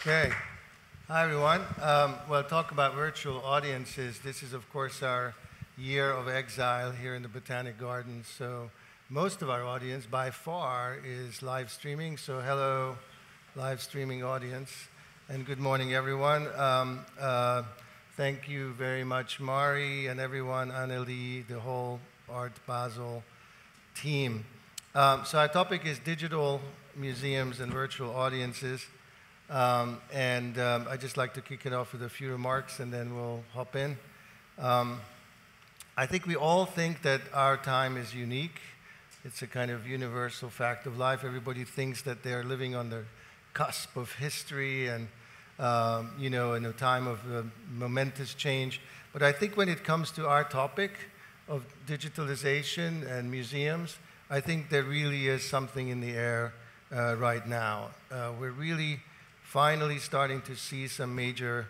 Okay. Hi, everyone. We'll talk about virtual audiences. This is, of course, our year of exile here in the Botanic Gardens. So most of our audience, by far, is live streaming. So hello, live streaming audience. And good morning, everyone. Thank you very much, Mari and everyone, Annelie, the whole Art Basel team. So our topic is digital museums and virtual audiences. I'd just like to kick it off with a few remarks, and then we'll hop in. I think we all think that our time is unique. It's a kind of universal fact of life. Everybody thinks that they're living on the cusp of history and, in a time of momentous change. But I think when it comes to our topic of digitalization and museums, I think there really is something in the air right now. We're really finally starting to see some major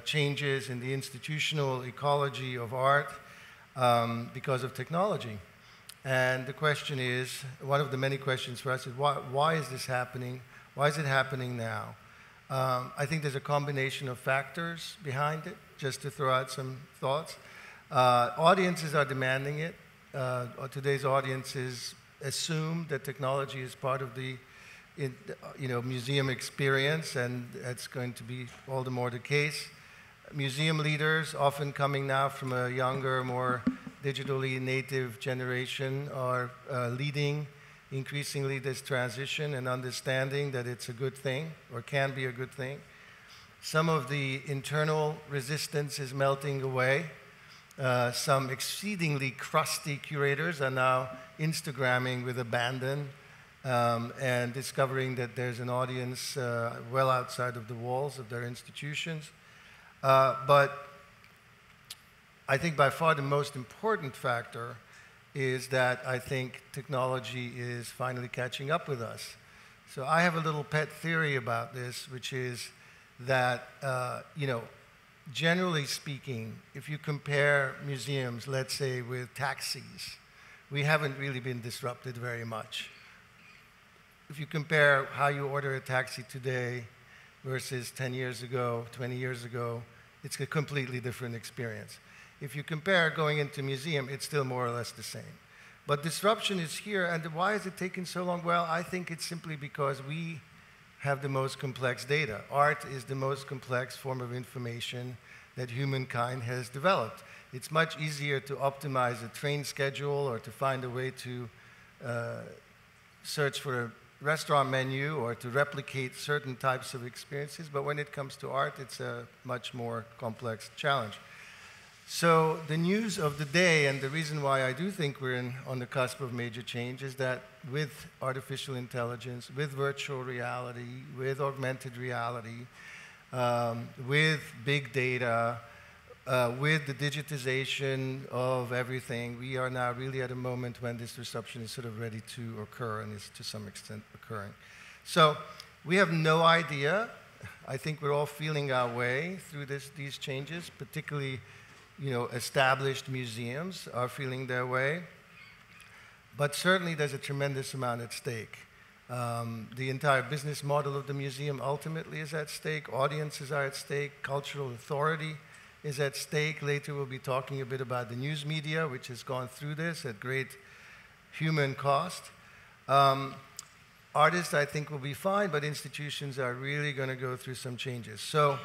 changes in the institutional ecology of art because of technology. And the question is, one of the many questions for us is, why is this happening? Why is it happening now? I think there's a combination of factors behind it, just to throw out some thoughts. Audiences are demanding it. Today's audiences assume that technology is part of the museum experience, and that's going to be all the more the case. Museum leaders, often coming now from a younger, more digitally native generation, are leading increasingly this transition and understanding that it's a good thing, or can be a good thing. Some of the internal resistance is melting away. Some exceedingly crusty curators are now Instagramming with abandon and discovering that there's an audience well outside of the walls of their institutions. But I think by far the most important factor is that I think technology is finally catching up with us. So I have a little pet theory about this, which is that, generally speaking, if you compare museums, let's say, with taxis, we haven't really been disrupted very much. If you compare how you order a taxi today versus 10 years ago, 20 years ago, it's a completely different experience. If you compare going into a museum, it's still more or less the same. But disruption is here, and why is it taking so long? Well, I think it's simply because we have the most complex data. Art is the most complex form of information that humankind has developed. It's much easier to optimize a train schedule or to find a way to search for a restaurant menu or to replicate certain types of experiences, but when it comes to art, it's a much more complex challenge. So the news of the day, and the reason why I do think we're on the cusp of major change, is that with artificial intelligence, with virtual reality, with augmented reality, with big data, with the digitization of everything, we are now really at a moment when this disruption is sort of ready to occur and is to some extent occurring. So we have no idea. I think we're all feeling our way through these changes, particularly established museums are feeling their way. But certainly there's a tremendous amount at stake. The entire business model of the museum ultimately is at stake. Audiences are at stake. Cultural authority is at stake. Later we'll be talking a bit about the news media, which has gone through this at great human cost. Artists, I think, will be fine, but institutions are really going to go through some changes. So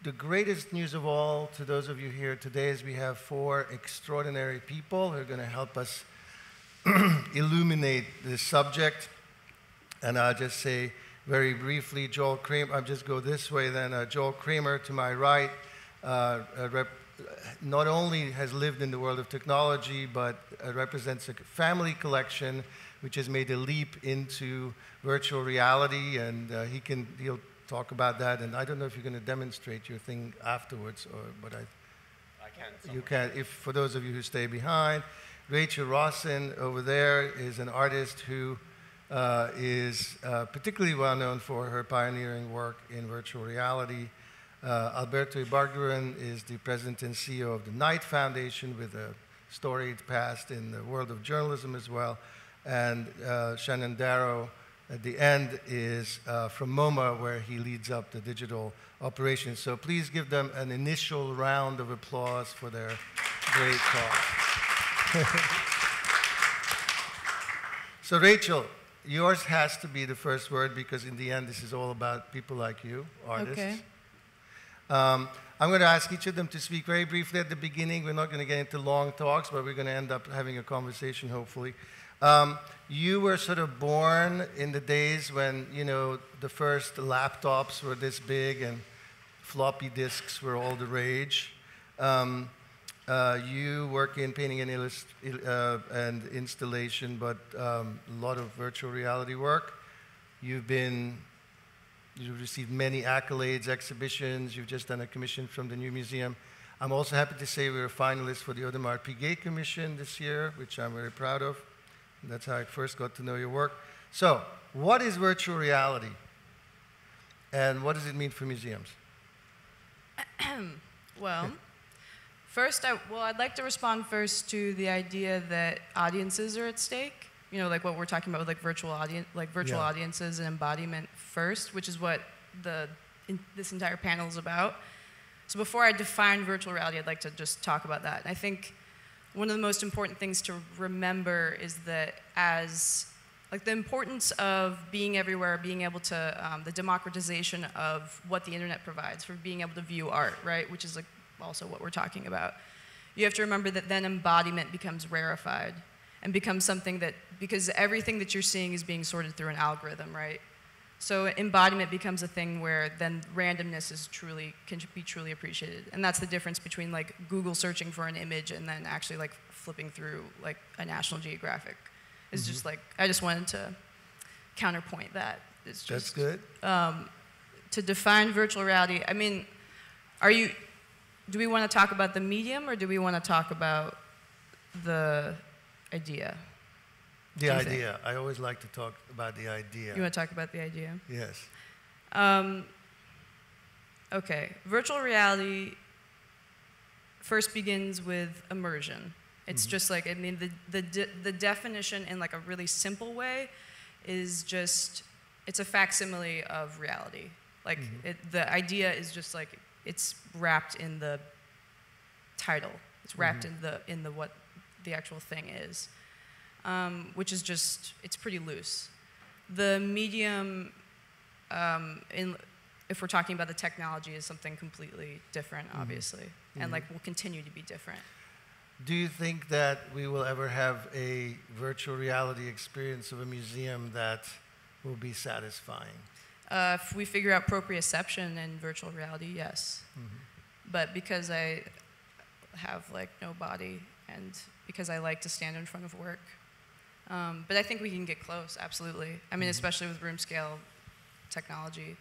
the greatest news of all to those of you here today is we have 4 extraordinary people who are going to help us illuminate this subject. And I'll just say very briefly, Joel Kremer, I'll just go this way then. Joel Kremer to my right not only has lived in the world of technology, but represents a family collection which has made a leap into virtual reality, and he'll talk about that. And I don't know if you're going to demonstrate your thing afterwards, but I can. You can. If for those of you who stay behind, Rachel Rossin over there is an artist who is particularly well known for her pioneering work in virtual reality. Alberto Ibargüen is the president and CEO of the Knight Foundation, with a storied past in the world of journalism as well. And Shannon Darrough at the end is from MoMA, where he leads up the digital operations. So please give them an initial round of applause for their great talk. So Rachel, yours has to be the first word, because in the end this is all about people like you, artists. Okay. I'm going to ask each of them to speak very briefly at the beginning. We're not going to get into long talks, but we're going to end up having a conversation, hopefully. You were sort of born in the days when, you know, the first laptops were this big and floppy disks were all the rage. You work in painting and installation, but a lot of virtual reality work. You've received many accolades, exhibitions. You've just done a commission from the new museum. I'm also happy to say we were finalists for the Audemars Piguet Commission this year, which I'm very proud of. That's how I first got to know your work. So, what is virtual reality? And what does it mean for museums? Well, first, I'd like to respond first to the idea that audiences are at stake. You know, like what we're talking about with like virtual audiences and embodiment first, which is what this entire panel is about. So before I define virtual reality, I'd like to just talk about that. I think one of the most important things to remember is that like the importance of being everywhere, being able to, the democratization of what the internet provides for being able to view art, right? Which is like also what we're talking about. You have to remember that then embodiment becomes rarefied and becomes something that, because everything that you're seeing is being sorted through an algorithm, right? So embodiment becomes a thing where then randomness is can be truly appreciated. And that's the difference between like Google searching for an image and then actually like flipping through like a National Geographic. It's just like, I just wanted to counterpoint that. It's just, that's good. To define virtual reality, I mean, do we want to talk about the medium or do we want to talk about the idea? The idea. I always like to talk about the idea. You want to talk about the idea? Yes. Okay. Virtual reality first begins with immersion. It's just like, I mean, the definition in like a really simple way is just, it's a facsimile of reality. Like the idea is just like, it's wrapped in the title. It's wrapped in the what the actual thing is. Which is just, it's pretty loose. The medium, if we're talking about the technology, is something completely different, obviously, and like will continue to be different. Do you think that we will ever have a virtual reality experience of a museum that will be satisfying? If we figure out proprioception in virtual reality, yes. But because I have like no body and because I like to stand in front of work, but I think we can get close, absolutely. I mean, especially with room scale technology,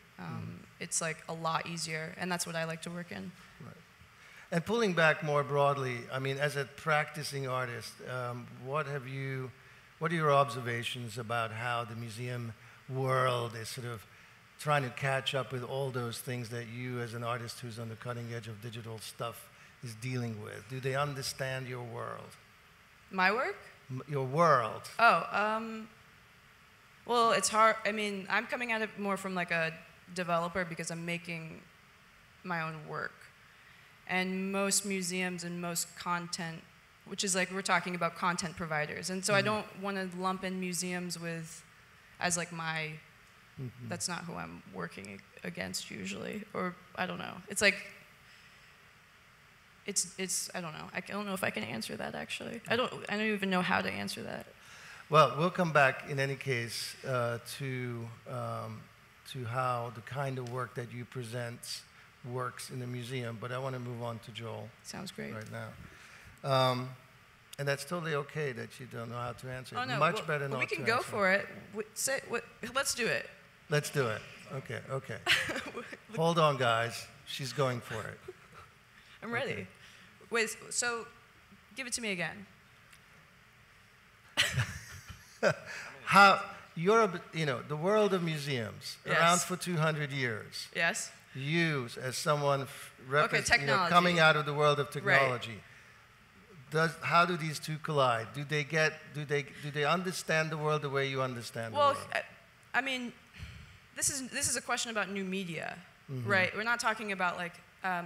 it's like a lot easier, and that's what I like to work in. Right. And pulling back more broadly, I mean, as a practicing artist, what are your observations about how the museum world is sort of trying to catch up with all those things that you, as an artist who's on the cutting edge of digital stuff, is dealing with? Do they understand your world? My work? Your world. Oh, well, it's hard. I mean, I'm coming at it more from like a developer because I'm making my own work. And most museums and most content, which is like, we're talking about content providers. And so I don't want to lump in museums as like my, that's not who I'm working against usually. Or I don't know. It's like, I don't know. I don't know if I can answer that actually. I don't even know how to answer that. Well, we'll come back in any case to how the kind of work that you present works in the museum, but I want to move on to Joel. Sounds great. Right now. And that's totally okay that you don't know how to answer it. Oh, no. Much better not to we can go for it. Let's do it. Let's do it. Okay, okay. Hold on, guys. She's going for it. I'm ready. Okay. Wait, so give it to me again. How the world of museums, around for 200 years. Yes. You, as someone technology. Coming out of the world of technology, how do these two collide? Do they understand the world the way you understand the world? I mean, this is a question about new media, right? We're not talking about like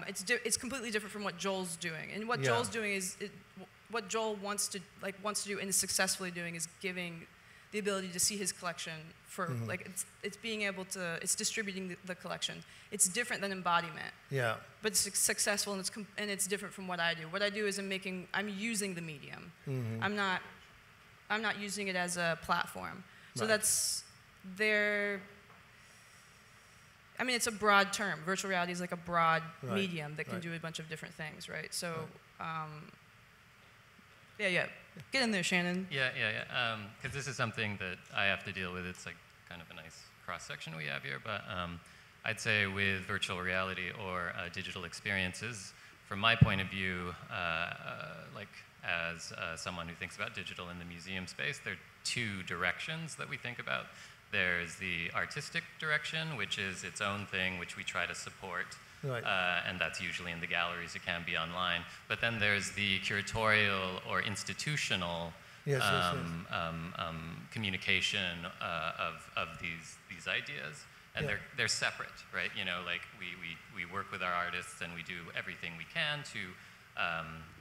it's completely different from what Joel's doing, and what Joel's doing is what Joel wants to do and is successfully doing is giving the ability to see his collection for like it's being able to distributing the collection. It's different than embodiment. Yeah. But it's successful and it's different from what I do. What I do is I'm using the medium. I'm not using it as a platform. So that's I mean, it's a broad term. Virtual reality is like a broad medium that can do a bunch of different things, right? So, yeah. Get in there, Shannon. Yeah. Because this is something that I have to deal with. It's like kind of a nice cross-section we have here. But I'd say with virtual reality or digital experiences, from my point of view, like as someone who thinks about digital in the museum space, there are two directions that we think about. There's the artistic direction, which is its own thing, which we try to support. Right. And that's usually in the galleries. It can be online. But then there's the curatorial or institutional communication of these ideas. And they're separate, right? You know, like we work with our artists and we do everything we can to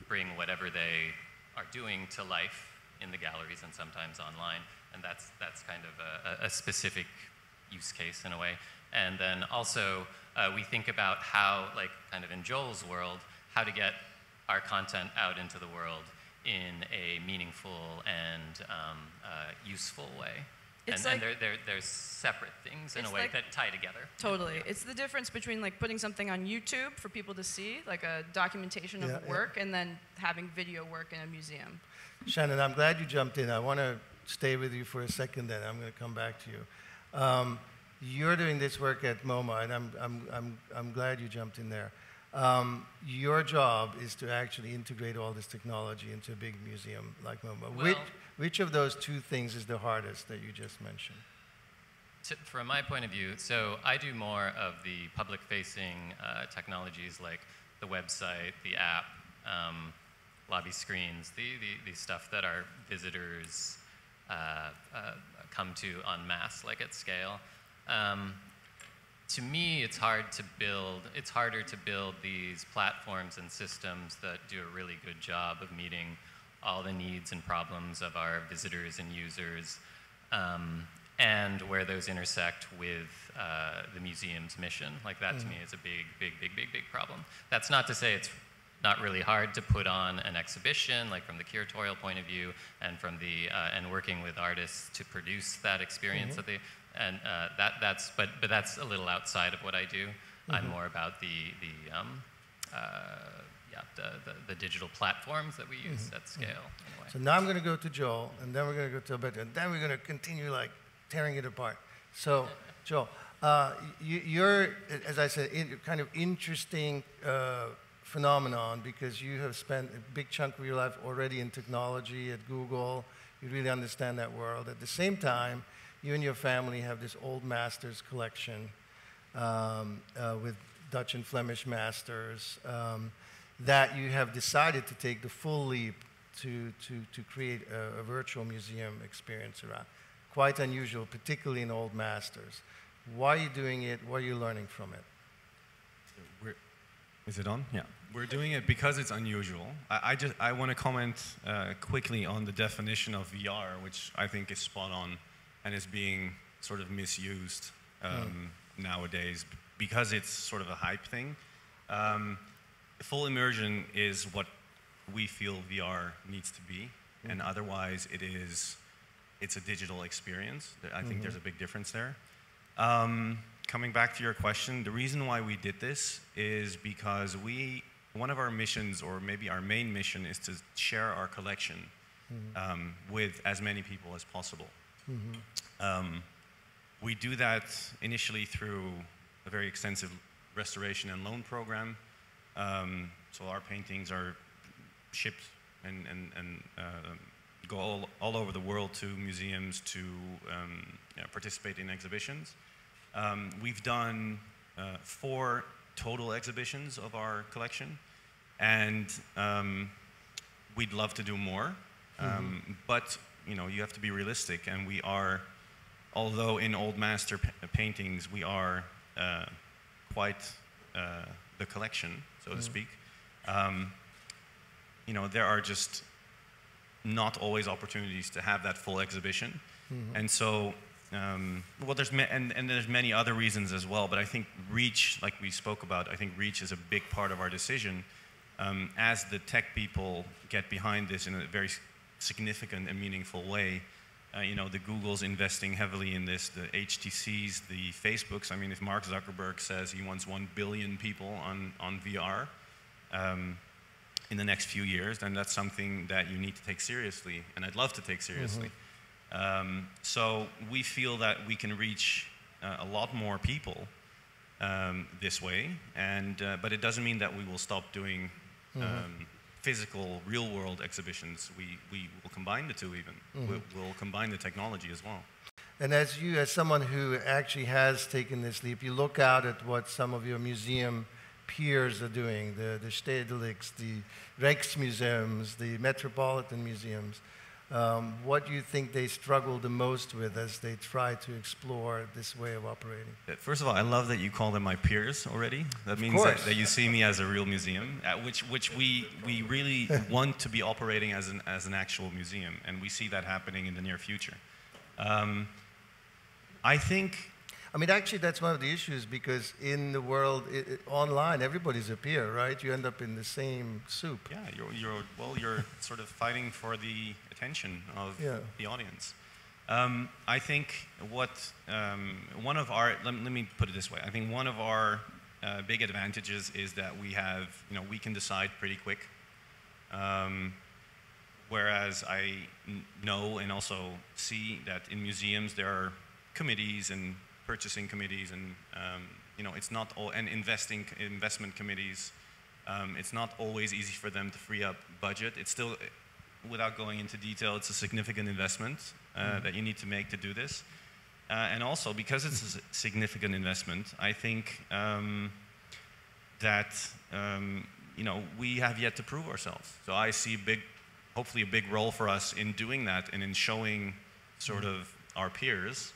bring whatever they are doing to life in the galleries and sometimes online. And that's kind of a specific use case in a way. And then also we think about how, like kind of in Joel's world, how to get our content out into the world in a meaningful and useful way. And they're separate things in a way that tie together. Totally. It's the difference between like putting something on YouTube for people to see, like a documentation of work, and then having video work in a museum. Shannon, I'm glad you jumped in. I want to stay with you for a second then. I'm going to come back to you. You're doing this work at MoMA, and I'm glad you jumped in there. Your job is to actually integrate all this technology into a big museum like MoMA. Well, which of those two things is the hardest that you just mentioned? From my point of view, so I do more of the public-facing technologies like the website, the app, lobby screens, the stuff that our visitors come to en masse, like at scale. To me, it's harder to build these platforms and systems that do a really good job of meeting all the needs and problems of our visitors and users, and where those intersect with the museum's mission. Like that to me is a big problem. That's not to say it's not really hard to put on an exhibition, like from the curatorial point of view, and from the and working with artists to produce that experience that they. And but that's a little outside of what I do. I'm more about the digital platforms that we use at scale. In a way. So now I'm going to go to Joel, and then we're going to go to Alberto, and then we're going to continue like tearing it apart. So, Joel, you're, as I said, kind of interesting phenomenon because you have spent a big chunk of your life already in technology at Google. You really understand that world. At the same time, you and your family have this old masters collection with Dutch and Flemish masters that you have decided to take the full leap to create a virtual museum experience around. Quite unusual, particularly in old masters. Why are you doing it? What are you learning from it? Is it on? Yeah. We're doing it because it's unusual. I want to comment quickly on the definition of VR, which I think is spot on and is being sort of misused nowadays because it's sort of a hype thing. Full immersion is what we feel VR needs to be, and otherwise it's a digital experience. I think there's a big difference there. Coming back to your question, the reason why we did this is because one of our missions, or maybe our main mission, is to share our collection with as many people as possible. We do that initially through a very extensive restoration and loan program. So our paintings are shipped and go all over the world to museums to participate in exhibitions. We've done 4 total exhibitions of our collection, and we'd love to do more. But you have to be realistic, and we are although in old master paintings we are quite the collection, so to speak, you know, there are just not always opportunities to have that full exhibition. And so, well, there's there's many other reasons as well, but I think reach, like we spoke about, I think reach is a big part of our decision. As the tech people get behind this in a very significant and meaningful way, you know, the Google's investing heavily in this, the HTCs, the Facebooks. I mean, if Mark Zuckerberg says he wants 1 billion people on VR in the next few years, then that's something that you need to take seriously, and I'd love to take seriously. So we feel that we can reach a lot more people this way, but it doesn't mean that we will stop doing physical, real-world exhibitions. We will combine the two even. We'll combine the technology as well. And as someone who actually has taken this leap, you look out at what some of your museum peers are doing, the Stedelijks, the Rijksmuseums, the Metropolitan Museums. What do you think they struggle the most with as they try to explore this way of operating? First of all, I love that you call them my peers already. That means that you see me as a real museum, which we really want to be operating as an actual museum, and we see that happening in the near future. I think... I mean, actually, that's one of the issues, because in the world, online, everybody's a peer, right? You end up in the same soup. Yeah, you're sort of fighting for the attention of the audience. I think one of our, let me put it this way, I think one of our big advantages is that we have, you know, we can decide pretty quick. Whereas I know and also see that in museums there are committees and purchasing committees, and you know, it's not all, and investment committees. It's not always easy for them to free up budget. It's still, without going into detail, it's a significant investment that you need to make to do this. And also, because it's a significant investment, I think that you know, we have yet to prove ourselves. So I see hopefully a big role for us in doing that and in showing sort of our peers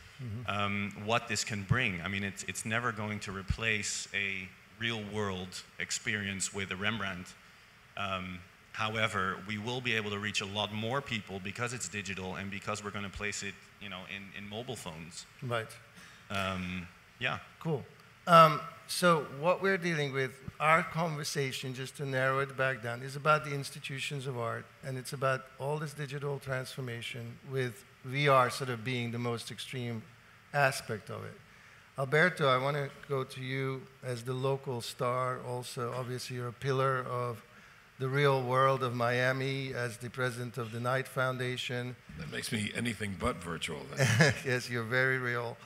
what this can bring. I mean, it's never going to replace a real-world experience with a Rembrandt. However, we will be able to reach a lot more people because it's digital and because we're going to place it, you know, in mobile phones. Right. Yeah. Cool. So what we're dealing with, our conversation, just to narrow it back down, is about the institutions of art, and it's about all this digital transformation, with VR sort of being the most extreme aspect of it. Alberto, I want to go to you as the local star also. Obviously, you're a pillar of the real world of Miami as the president of the Knight Foundation. That makes me anything but virtual then. Yes, you're very real.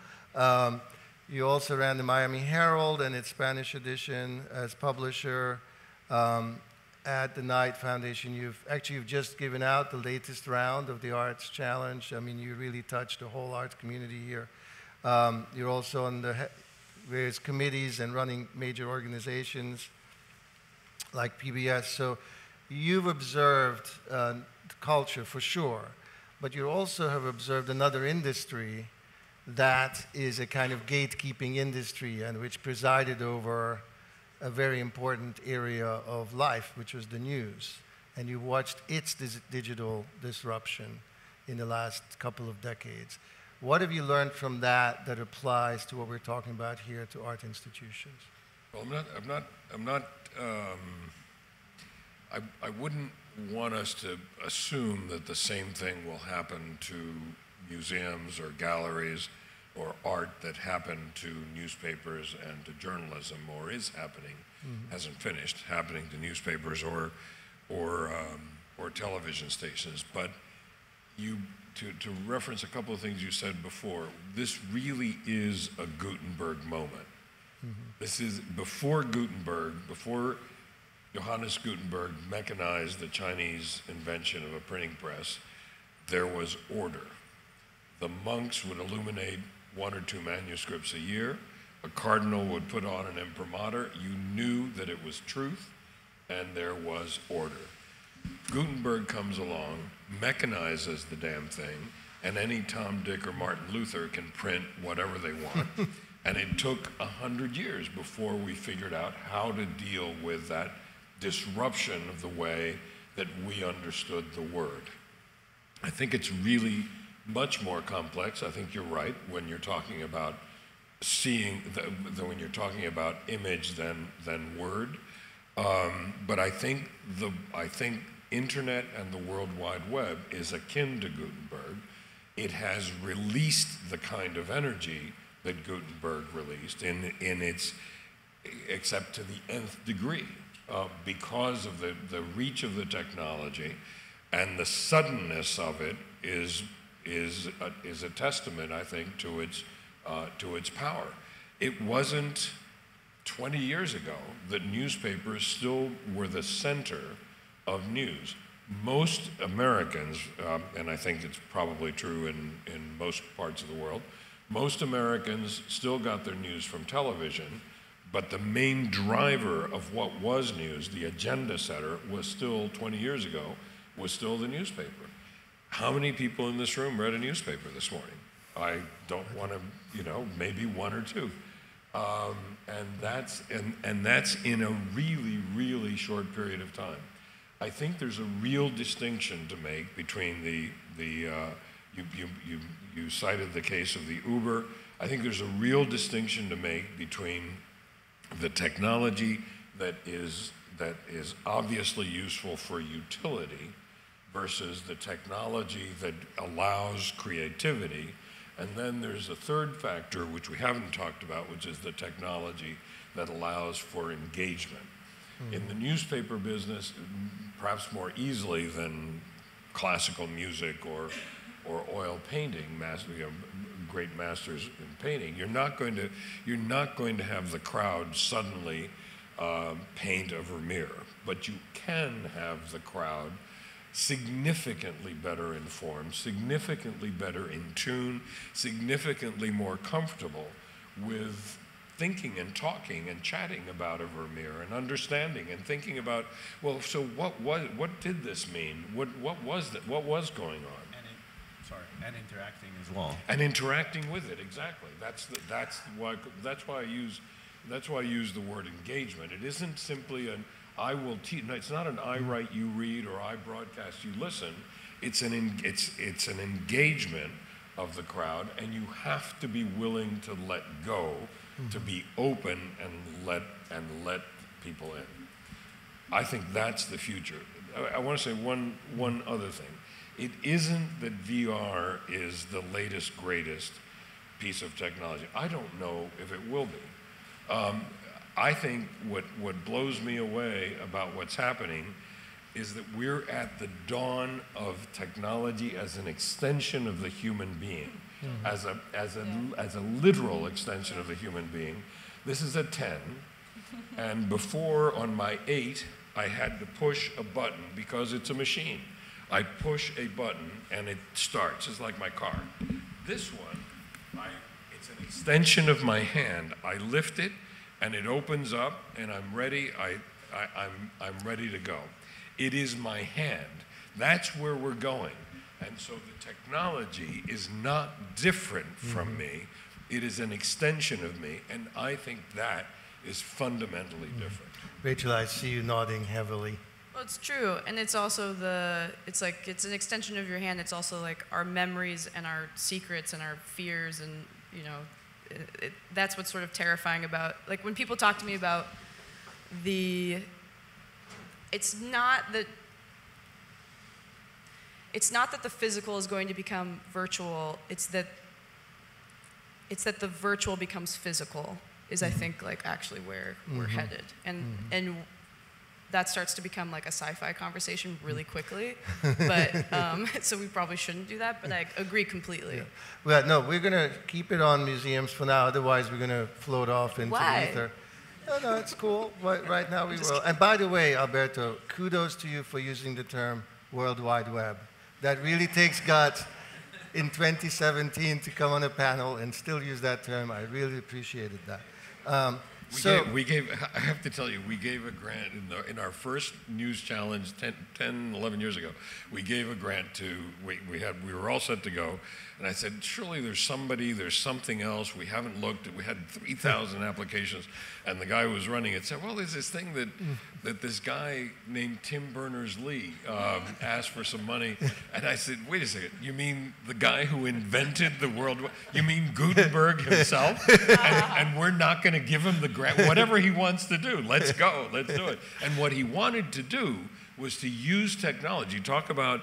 You also ran the Miami Herald and its Spanish edition as publisher. At the Knight Foundation, you've just given out the latest round of the Arts Challenge. I mean, you really touched the whole art community here. You're also on the various committees and running major organizations like PBS. So you've observed culture for sure, but you also have observed another industry that is a kind of gatekeeping industry and which presided over a very important area of life, which was the news. And you watched its digital disruption in the last couple of decades. What have you learned from that that applies to what we're talking about here to art institutions? Well, I wouldn't want us to assume that the same thing will happen to museums or galleries or art that happened to newspapers and to journalism, or is happening, hasn't finished, happening to newspapers or television stations. But to reference a couple of things you said before, this really is a Gutenberg moment. This is before Gutenberg, before Johannes Gutenberg mechanized the Chinese invention of a printing press, there was order. The monks would illuminate 1 or 2 manuscripts a year. A cardinal would put on an imprimatur. You knew that it was truth, and there was order. Gutenberg comes along, mechanizes the damn thing, and any Tom, Dick, or Martin Luther can print whatever they want. And it took 100 years before we figured out how to deal with that disruption of the way that we understood the word. I think it's really much more complex. I think you're right when you're talking about seeing, when you're talking about image than word. But I think internet and the World Wide Web is akin to Gutenberg. It has released the kind of energy that Gutenberg released in its, except to the nth degree, because of the reach of the technology, and the suddenness of it is a testament, I think, to its power. It wasn't 20 years ago that newspapers still were the center of news. Most Americans, and I think it's probably true in most parts of the world, most Americans still got their news from television, but the main driver of what was news, the agenda setter, was still, 20 years ago, was still the newspaper. How many people in this room read a newspaper this morning? I don't want to, maybe one or two. And that's in a really, really short period of time. I think there's a real distinction to make between you cited the case of the Uber. I think there's a real distinction to make between the technology that is obviously useful for utility versus the technology that allows creativity. And then there's a third factor, which we haven't talked about, which is the technology that allows for engagement. In the newspaper business, perhaps more easily than classical music or oil painting, great masters in painting, you're not going to have the crowd suddenly paint a Vermeer, but you can have the crowd significantly better informed, significantly better in tune, significantly more comfortable with thinking and talking and chatting about a Vermeer and understanding and thinking about, well, so what did this mean? What was that? What was going on? And interacting as well. And interacting with it, exactly. That's why I use the word engagement. It isn't simply an I will teach. No, it's not an I write, you read, or I broadcast, you listen. It's an engagement of the crowd, and you have to be willing to let go, to be open and let people in. I think that's the future. I want to say one other thing. It isn't that VR is the latest, greatest piece of technology. I don't know if it will be. I think what blows me away about what's happening is that we're at the dawn of technology as an extension of the human being, as a literal extension of the human being. This is a 10, and before on my 8, I had to push a button because it's a machine. I push a button and it starts. It's like my car. This one, it's an extension of my hand. I lift it and it opens up and I'm ready. I'm ready to go. It is my hand. That's where we're going. And so the technology is not different from me. It is an extension of me, and I think that is fundamentally different. Rachel, I see you nodding heavily. Well, it's true, and it's also it's an extension of your hand. It's also like our memories and our secrets and our fears, and that's what's sort of terrifying about, like when people talk to me about it's not that the physical is going to become virtual, it's that the virtual becomes physical is I think like actually where we're headed. And that starts to become like a sci-fi conversation really quickly. But so we probably shouldn't do that, but I agree completely. Yeah. Well, no, we're going to keep it on museums for now, otherwise we're going to float off into the ether. No, it's cool. Right now we will. And by the way, Alberto, kudos to you for using the term World Wide Web. That really takes guts in 2017 to come on a panel and still use that term. I really appreciated that. we gave, I have to tell you, we gave a grant in our first news challenge 10, 11 years ago. We gave a grant to, we were all set to go. And I said, surely there's something else. We haven't looked. We had 3,000 applications. And the guy who was running it said, well, there's this thing that this guy named Tim Berners-Lee asked for some money. And I said, wait a second, you mean the guy who invented the world? You mean Gutenberg himself? And we're not going to give him the grant. Whatever he wants to do, let's go, let's do it. And what he wanted to do was to use technology. Talk about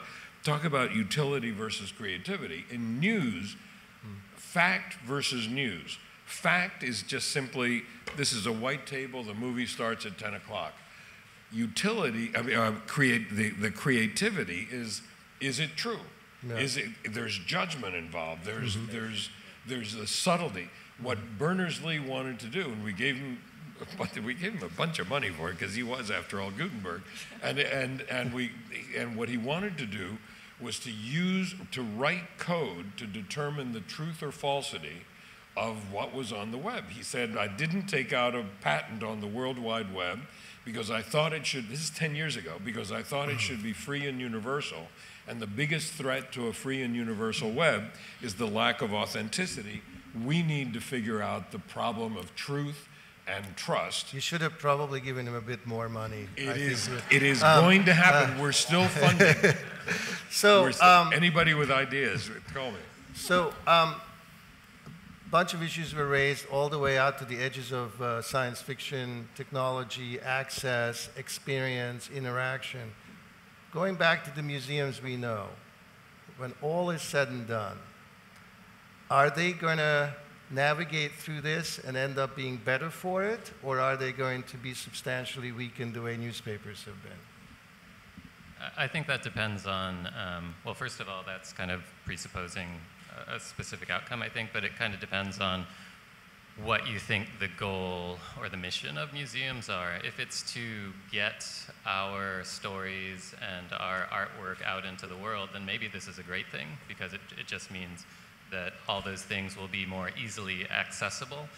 utility versus creativity. In news, fact versus news. Fact is just simply, this is a white table, the movie starts at 10 o'clock. Utility, the creativity is it true? Yeah. There's judgment involved, there's a subtlety. What Berners-Lee wanted to do, and we gave him a bunch of money for it because he was, after all, Gutenberg, and what he wanted to do was to write code to determine the truth or falsity of what was on the web. He said, I didn't take out a patent on the World Wide Web because I thought it should, this is 10 years ago, because I thought it should be free and universal. And the biggest threat to a free and universal web is the lack of authenticity. We need to figure out the problem of truth and trust. You should have probably given him a bit more money. It is going to happen. We're still funding. So, anybody with ideas, call me. So, bunch of issues were raised all the way out to the edges of science fiction, technology, access, experience, interaction. Going back to the museums we know, when all is said and done, are they going to navigate through this and end up being better for it, or are they going to be substantially weakened the way newspapers have been? I think that depends on, well, first of all, that's kind of presupposing a specific outcome, I think, but it kind of depends on what you think the goal or the mission of museums are. If it's to get our stories and our artwork out into the world, then maybe this is a great thing, because it just means that all those things will be more easily accessible.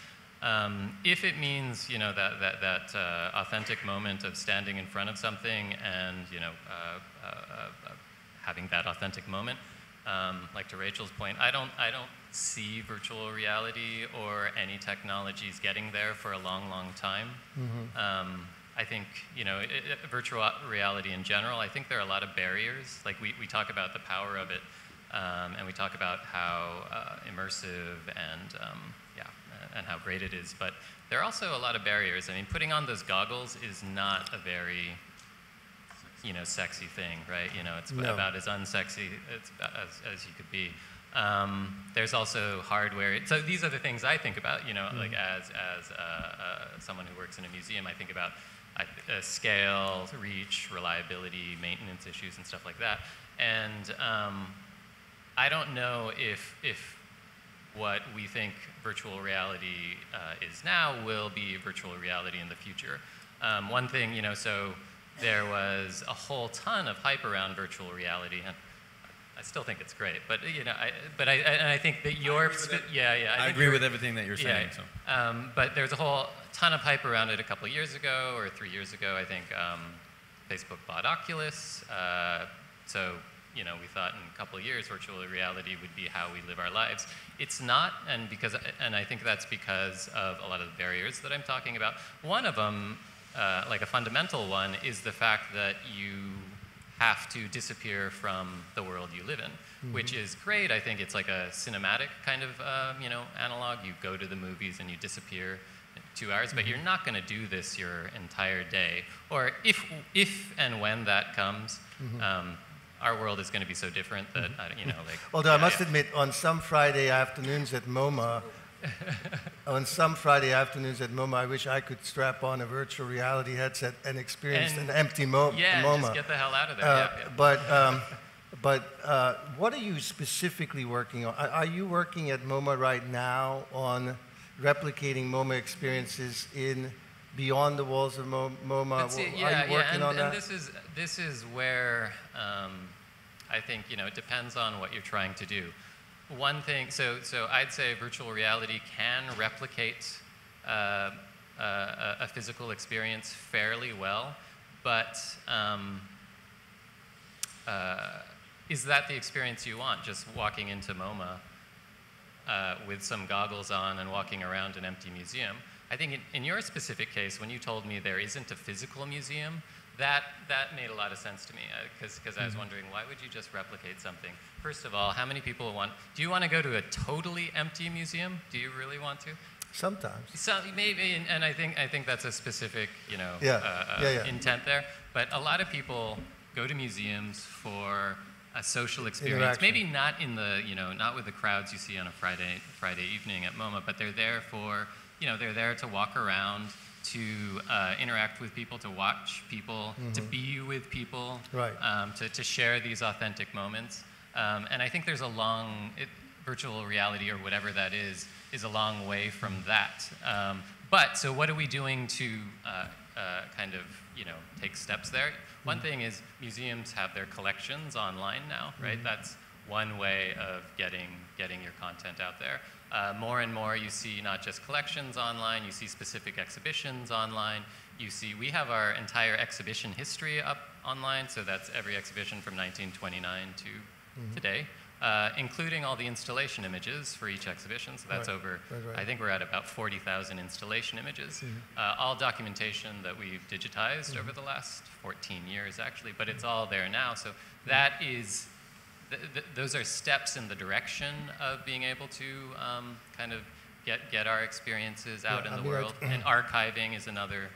If it means, that authentic moment of standing in front of something and, having that authentic moment, like to Rachel's point, I don't see virtual reality or any technologies getting there for a long, long time. Mm-hmm. I think, virtual reality in general, I think there are a lot of barriers. Like we talk about the power of it, and we talk about how immersive and how great it is, but there are also a lot of barriers. I mean, putting on those goggles is not a very, sexy thing, right? It's about as unsexy as you could be. There's also hardware. So these are the things I think about, like as someone who works in a museum, I think about scale, reach, reliability, maintenance issues, and stuff like that. And I don't know if what we think virtual reality is now will be virtual reality in the future. One thing, so there was a whole ton of hype around virtual reality, and I still think it's great. But I think that I agree with everything that you're saying. Yeah. So. But there's a whole ton of hype around it a couple of years ago or 3 years ago. I think Facebook bought Oculus, so. We thought in a couple of years virtual reality would be how we live our lives. It's not, and I think that's because of a lot of the barriers that I'm talking about. One of them, like a fundamental one, is the fact that you have to disappear from the world you live in, which is great. I think it's like a cinematic kind of, analog. You go to the movies and you disappear in 2 hours, but you're not going to do this your entire day. Or if and when that comes, our world is going to be so different that, Although I must admit, on some Friday afternoons at MoMA, I wish I could strap on a virtual reality headset and experience an empty MoMA. Yeah, just get the hell out of there. But what are you specifically working on? Are you working at MoMA right now on replicating MoMA experiences beyond the walls of MoMA? Are you working on that? And this is where I think it depends on what you're trying to do. One thing, so I'd say virtual reality can replicate a physical experience fairly well, but is that the experience you want, just walking into MoMA with some goggles on and walking around an empty museum? I think in your specific case, when you told me there isn't a physical museum, that made a lot of sense to me, because I was wondering, why would you just replicate something? First of all, how many people do you want to go to a totally empty museum? Do you really want to? Sometimes. So maybe, and I think that's a specific, intent there. But a lot of people go to museums for a social experience. Maybe not in the, not with the crowds you see on a Friday evening at MoMA, but they're there for, they're there to walk around, to interact with people, to watch people, to be with people, right. To share these authentic moments. And I think there's virtual reality or whatever that is a long way from that. But so what are we doing to kind of, take steps there? One thing is museums have their collections online now, right? That's one way of getting your content out there. More and more you see not just collections online, you see specific exhibitions online. We have our entire exhibition history up online, so that's every exhibition from 1929 to today, including all the installation images for each exhibition. So that's over, I think we're at about 40,000 installation images. All documentation that we've digitized over the last 14 years, actually, but it's all there now. So that is, those are steps in the direction of being able to kind of get our experiences out in the world. And archiving is another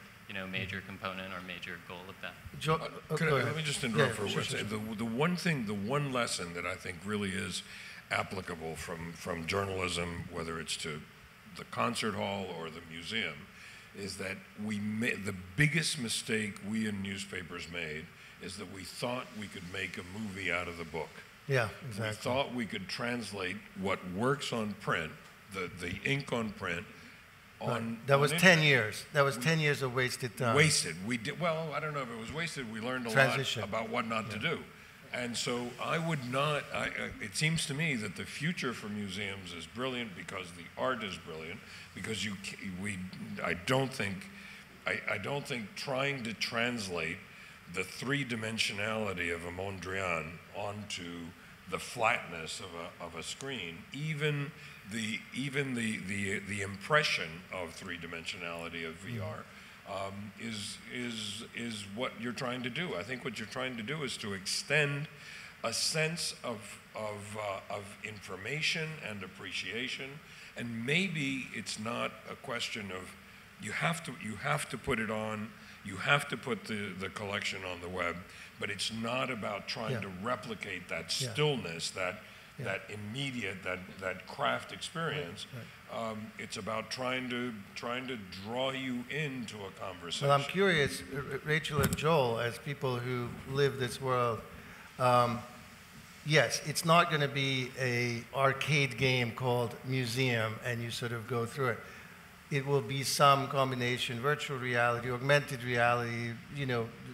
major component or major goal of that. Let me just interrupt for one second. The one lesson that I think really is applicable from journalism, whether it's to the concert hall or the museum, is that the biggest mistake we in newspapers made is that we thought we could make a movie out of the book. Yeah, exactly. We thought we could translate what works on print, the ink on print, that was 10 years. That was 10 years of wasted time. Wasted. We did well. I don't know if it was wasted. We learned a lot about what not to do, and so I would not. It seems to me that the future for museums is brilliant because the art is brilliant. Because I don't think trying to translate the three-dimensionality of a Mondrian onto the flatness of a screen, even the impression of three-dimensionality of VR is what you're trying to do. I think what you're trying to do is to extend a sense of information and appreciation, and maybe it's not a question of you have to put it on. You have to put the collection on the web, but it's not about trying to replicate that stillness, that immediate, that craft experience. It's about trying to draw you into a conversation. Well, I'm curious, Rachel and Joel, as people who live this world, yes, it's not going to be an arcade game called Museum and you sort of go through it. It will be some combination, virtual reality, augmented reality,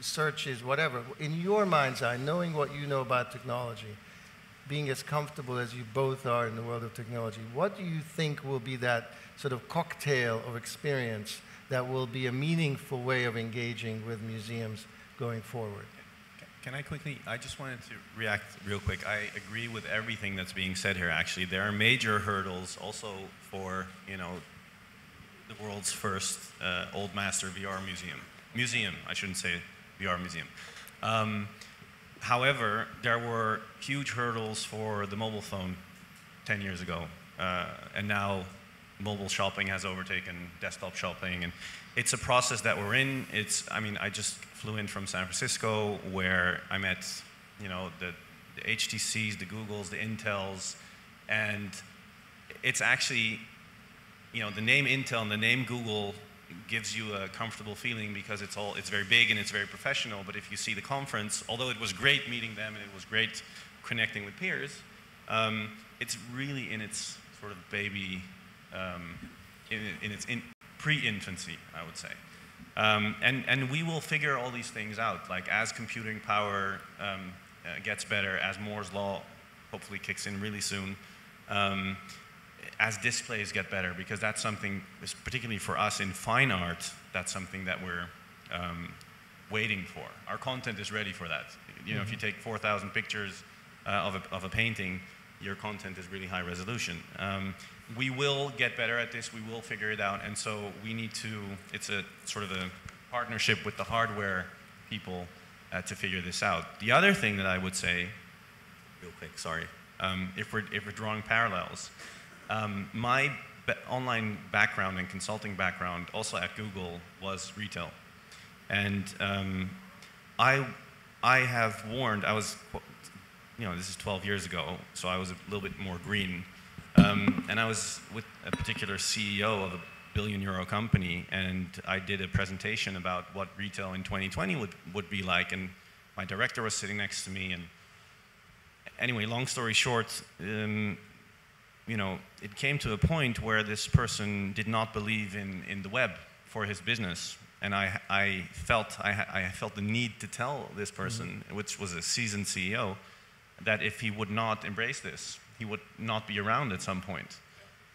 searches, whatever. In your mind's eye, knowing what you know about technology, being as comfortable as you both are in the world of technology, what do you think will be that sort of cocktail of experience that will be a meaningful way of engaging with museums going forward? Can I I just wanted to react real quick. I agree with everything that's being said here, actually. There are major hurdles also for, the world's first old master VR museum. I shouldn't say VR museum. However, there were huge hurdles for the mobile phone 10 years ago, and now mobile shopping has overtaken desktop shopping, and it's a process that we're in. I just flew in from San Francisco, where I met, the HTCs, the Googles, the Intels, and it's actually, the name Intel and the name Google gives you a comfortable feeling because it's very big and it's very professional. But if you see the conference, although it was great meeting them and it was great connecting with peers, it's really in its sort of baby, in its pre-infancy, I would say. And we will figure all these things out, like as computing power gets better, as Moore's law hopefully kicks in really soon. as displays get better, because that's something, particularly for us in fine art, that's something that we're waiting for. Our content is ready for that. You know, if you take 4,000 pictures of a painting, your content is really high resolution. We will get better at this, we will figure it out, and so we need to, it's a sort of a partnership with the hardware people to figure this out. The other thing that I would say, real quick, sorry, if we're drawing parallels, my online background and consulting background, also at Google, was retail. And I have warned, I was, you know, this is 12 years ago, so I was a little bit more green. And I was with a particular CEO of a billion-euro company, and I did a presentation about what retail in 2020 would be like, and my director was sitting next to me, and anyway, long story short, you know, it came to a point where this person did not believe in the web for his business, and I felt the need to tell this person, which was a seasoned CEO, that if he would not embrace this, he would not be around at some point.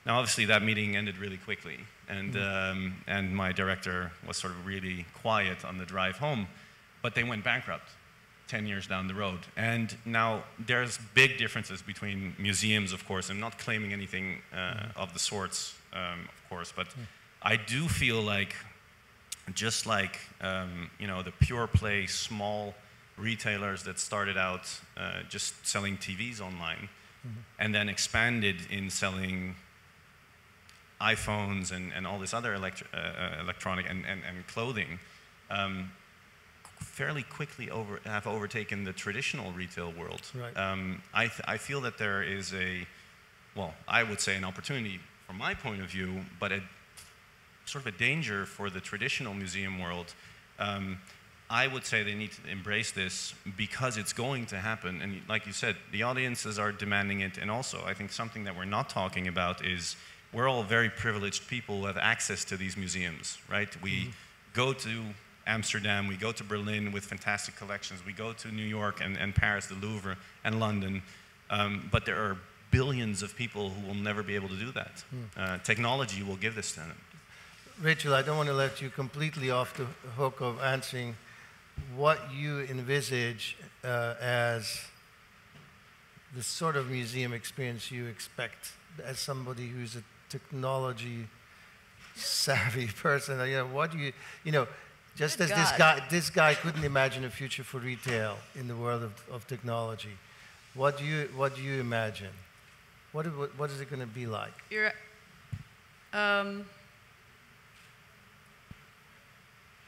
Now, obviously, that meeting ended really quickly, and my director was sort of really quiet on the drive home, but they went bankrupt 10 years down the road. And now there's big differences between museums, of course. I'm not claiming anything of the sorts, of course, but I do feel like, just like you know, the pure play small retailers that started out just selling TVs online, and then expanded in selling iPhones and all this other electronic and clothing, fairly quickly have overtaken the traditional retail world. Right. I feel that there is I would say an opportunity from my point of view, but a sort of a danger for the traditional museum world. I would say they need to embrace this because it's going to happen. And like you said, the audiences are demanding it. And also, I think something that we're not talking about is we're all very privileged people who have access to these museums, right? We go to Amsterdam, we go to Berlin with fantastic collections, we go to New York and Paris, the Louvre, and London. But there are billions of people who will never be able to do that. Technology will give this to them. Rachel, I don't want to let you completely off the hook of answering what you envisage as the sort of museum experience you expect as somebody who's a technology savvy person. You know, what do you know, just as this guy couldn't imagine a future for retail in the world of technology. What do you imagine? What is it going to be like?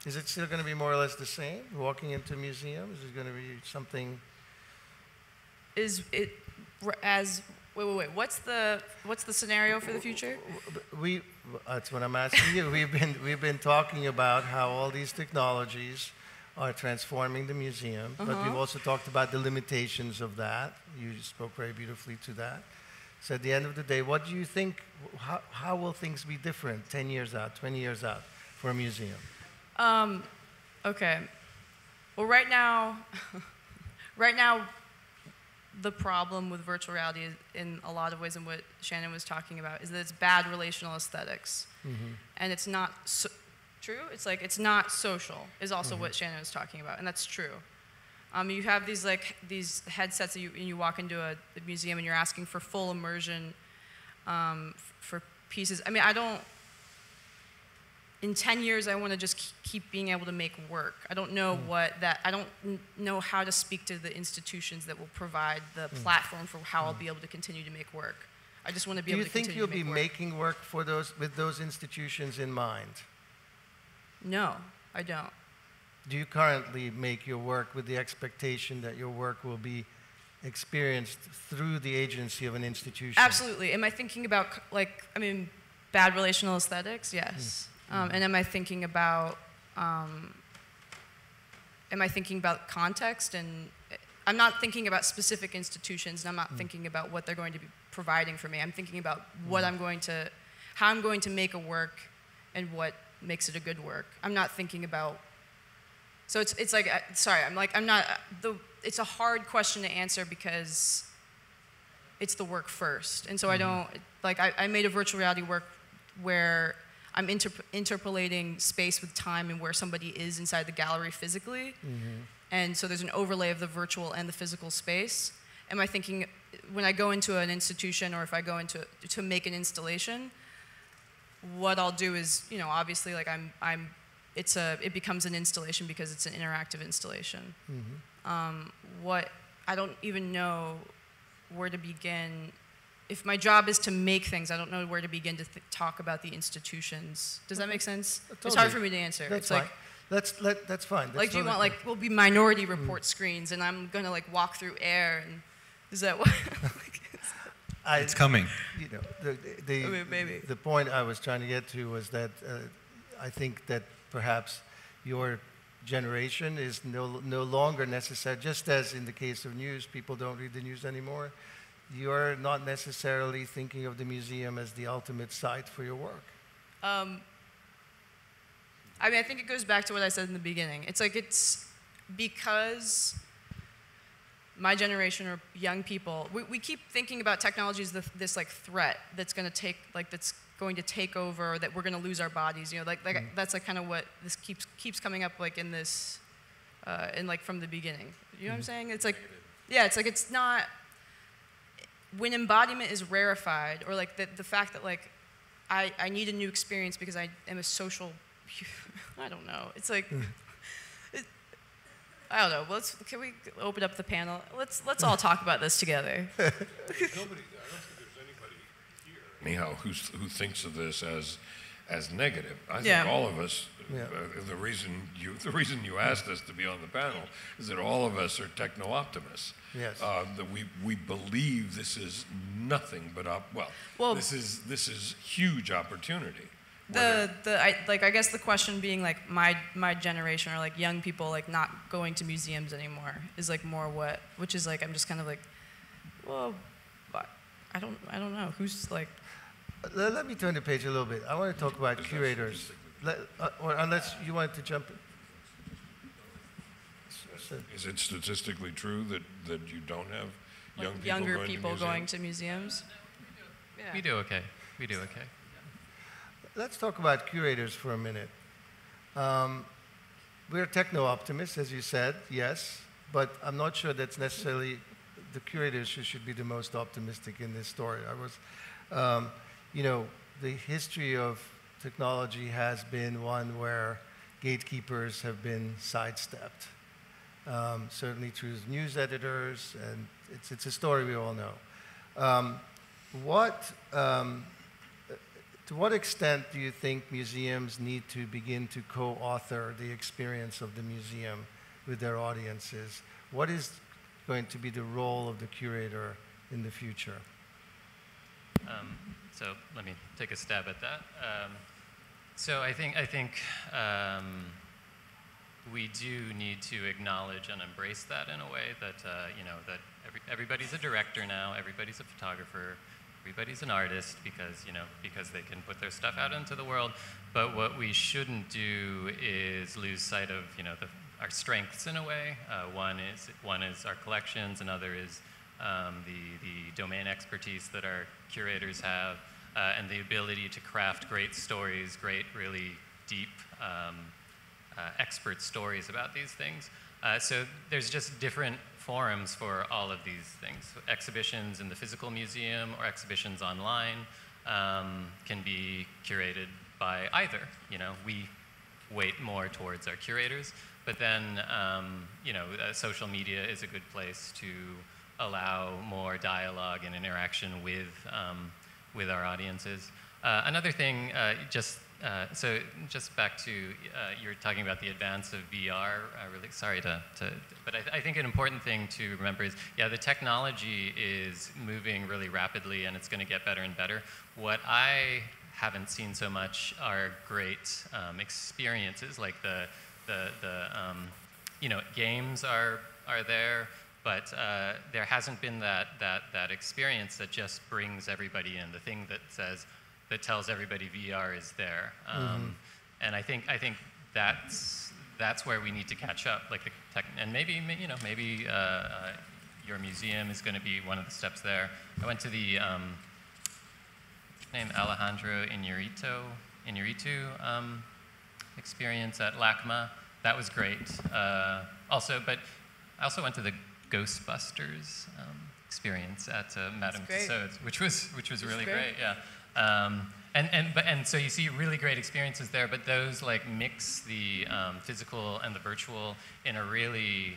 Is it still going to be more or less the same? Walking into a museum? Is it going to be something? Is it as wait? What's the scenario for the future? That's what I'm asking you. We've been talking about how all these technologies are transforming the museum, but we've also talked about the limitations of that. You spoke very beautifully to that. So at the end of the day, what do you think? How will things be different 10 years out, 20 years out for a museum? Okay. Well, right now, the problem with virtual reality is, in a lot of ways, and what Shannon was talking about, is that it's bad relational aesthetics, and it's not true. It's like it's not social. Is also what Shannon was talking about, and that's true. You have these headsets that you walk into a museum and you're asking for full immersion for pieces. I mean, in 10 years, I want to just keep being able to make work. I don't know I don't know how to speak to the institutions that will provide the platform for how I'll be able to continue to make work. I just want to be able to continue to make work. Do you think you'll be making work for with those institutions in mind? No, I don't. Do you currently make your work with the expectation that your work will be experienced through the agency of an institution? Absolutely. Am I thinking about, bad relational aesthetics? Yes. And am I thinking about context? And I'm not thinking about specific institutions, and I'm not thinking about what they're going to be providing for me. I'm thinking about how I'm going to make a work and what makes it a good work. I'm not thinking about, so it's like, sorry, it's a hard question to answer because it's the work first. And so I don't, like I made a virtual reality work where I'm interpolating space with time and where somebody is inside the gallery physically. And so there's an overlay of the virtual and the physical space. Am I thinking, when I go into an institution or if I go into to make an installation, what I'll do is, you know, obviously like it becomes an installation because it's an interactive installation. I don't even know where to begin. If my job is to make things, I don't know where to begin to talk about the institutions. Does that make sense? Totally. It's hard for me to answer. That's it's fine. Like, That's fine. like, do you want, like, we'll be minority report screens, and I'm gonna like walk through air, and is that what? It's coming. You know, maybe. the point I was trying to get to was that I think that perhaps your generation is no longer necessary, just as in the case of news, people don't read the news anymore. You're not necessarily thinking of the museum as the ultimate site for your work. I mean, I think it goes back to what I said in the beginning. It's like, it's because my generation or young people, we keep thinking about technology as this like threat that's going to take over, or that we're going to lose our bodies. You know, that's like kind of what this keeps coming up like in this, in like from the beginning. You know what I'm saying? It's like, yeah, it's like it's not. When embodiment is rarefied, or like the fact that like I need a new experience because I am a social. I don't know. It's like. I don't know. Can we open up the panel? Let's all talk about this together. I don't think there's anybody here, anyhow, who thinks of this as negative. I think all of us. The reason you asked us to be on the panel is that all of us are techno optimists. Yes. That we believe this is nothing but this is huge opportunity. I guess the question being like my generation, or like young people like not going to museums anymore, is like more what, which is like I'm just kind of like, well, I don't know who's like. Let me turn the page a little bit. I want to talk about curators, or unless you wanted to jump in. Is it statistically true that you don't have younger people going to museums? Yeah. We do okay. Let's talk about curators for a minute. We're techno-optimists, as you said, yes, but I'm not sure that's necessarily the curators who should be the most optimistic in this story. You know, the history of technology has been one where gatekeepers have been sidestepped, certainly through news editors, and it's a story we all know. To what extent do you think museums need to begin to co-author the experience of the museum with their audiences? What is going to be the role of the curator in the future? So let me take a stab at that. So I think we do need to acknowledge and embrace that in a way that that everybody's a director now, everybody's a photographer. Everybody's an artist because they can put their stuff out into the world. But what we shouldn't do is lose sight of our strengths in a way. One is our collections. Another is the domain expertise that our curators have, and the ability to craft great stories, great, really deep, expert stories about these things. So there's just different forums for all of these things. Exhibitions in the physical museum or exhibitions online can be curated by either. We weight more towards our curators, but then social media is a good place to allow more dialogue and interaction with our audiences. Another thing, just back to you were talking about the advance of VR. Really sorry but I think an important thing to remember is, the technology is moving really rapidly, and it's going to get better and better. What I haven't seen so much are great experiences, like the games are there, but there hasn't been that experience that just brings everybody in. The thing that tells everybody VR is there, and I think that's where we need to catch up. Like and maybe your museum is going to be one of the steps there. I went to the name, Alejandro Inarritu experience at LACMA. That was great. But I also went to the Ghostbusters experience at Madame Tussauds, which was really great. Yeah. And so you see really great experiences there, but those like mix the physical and the virtual in a really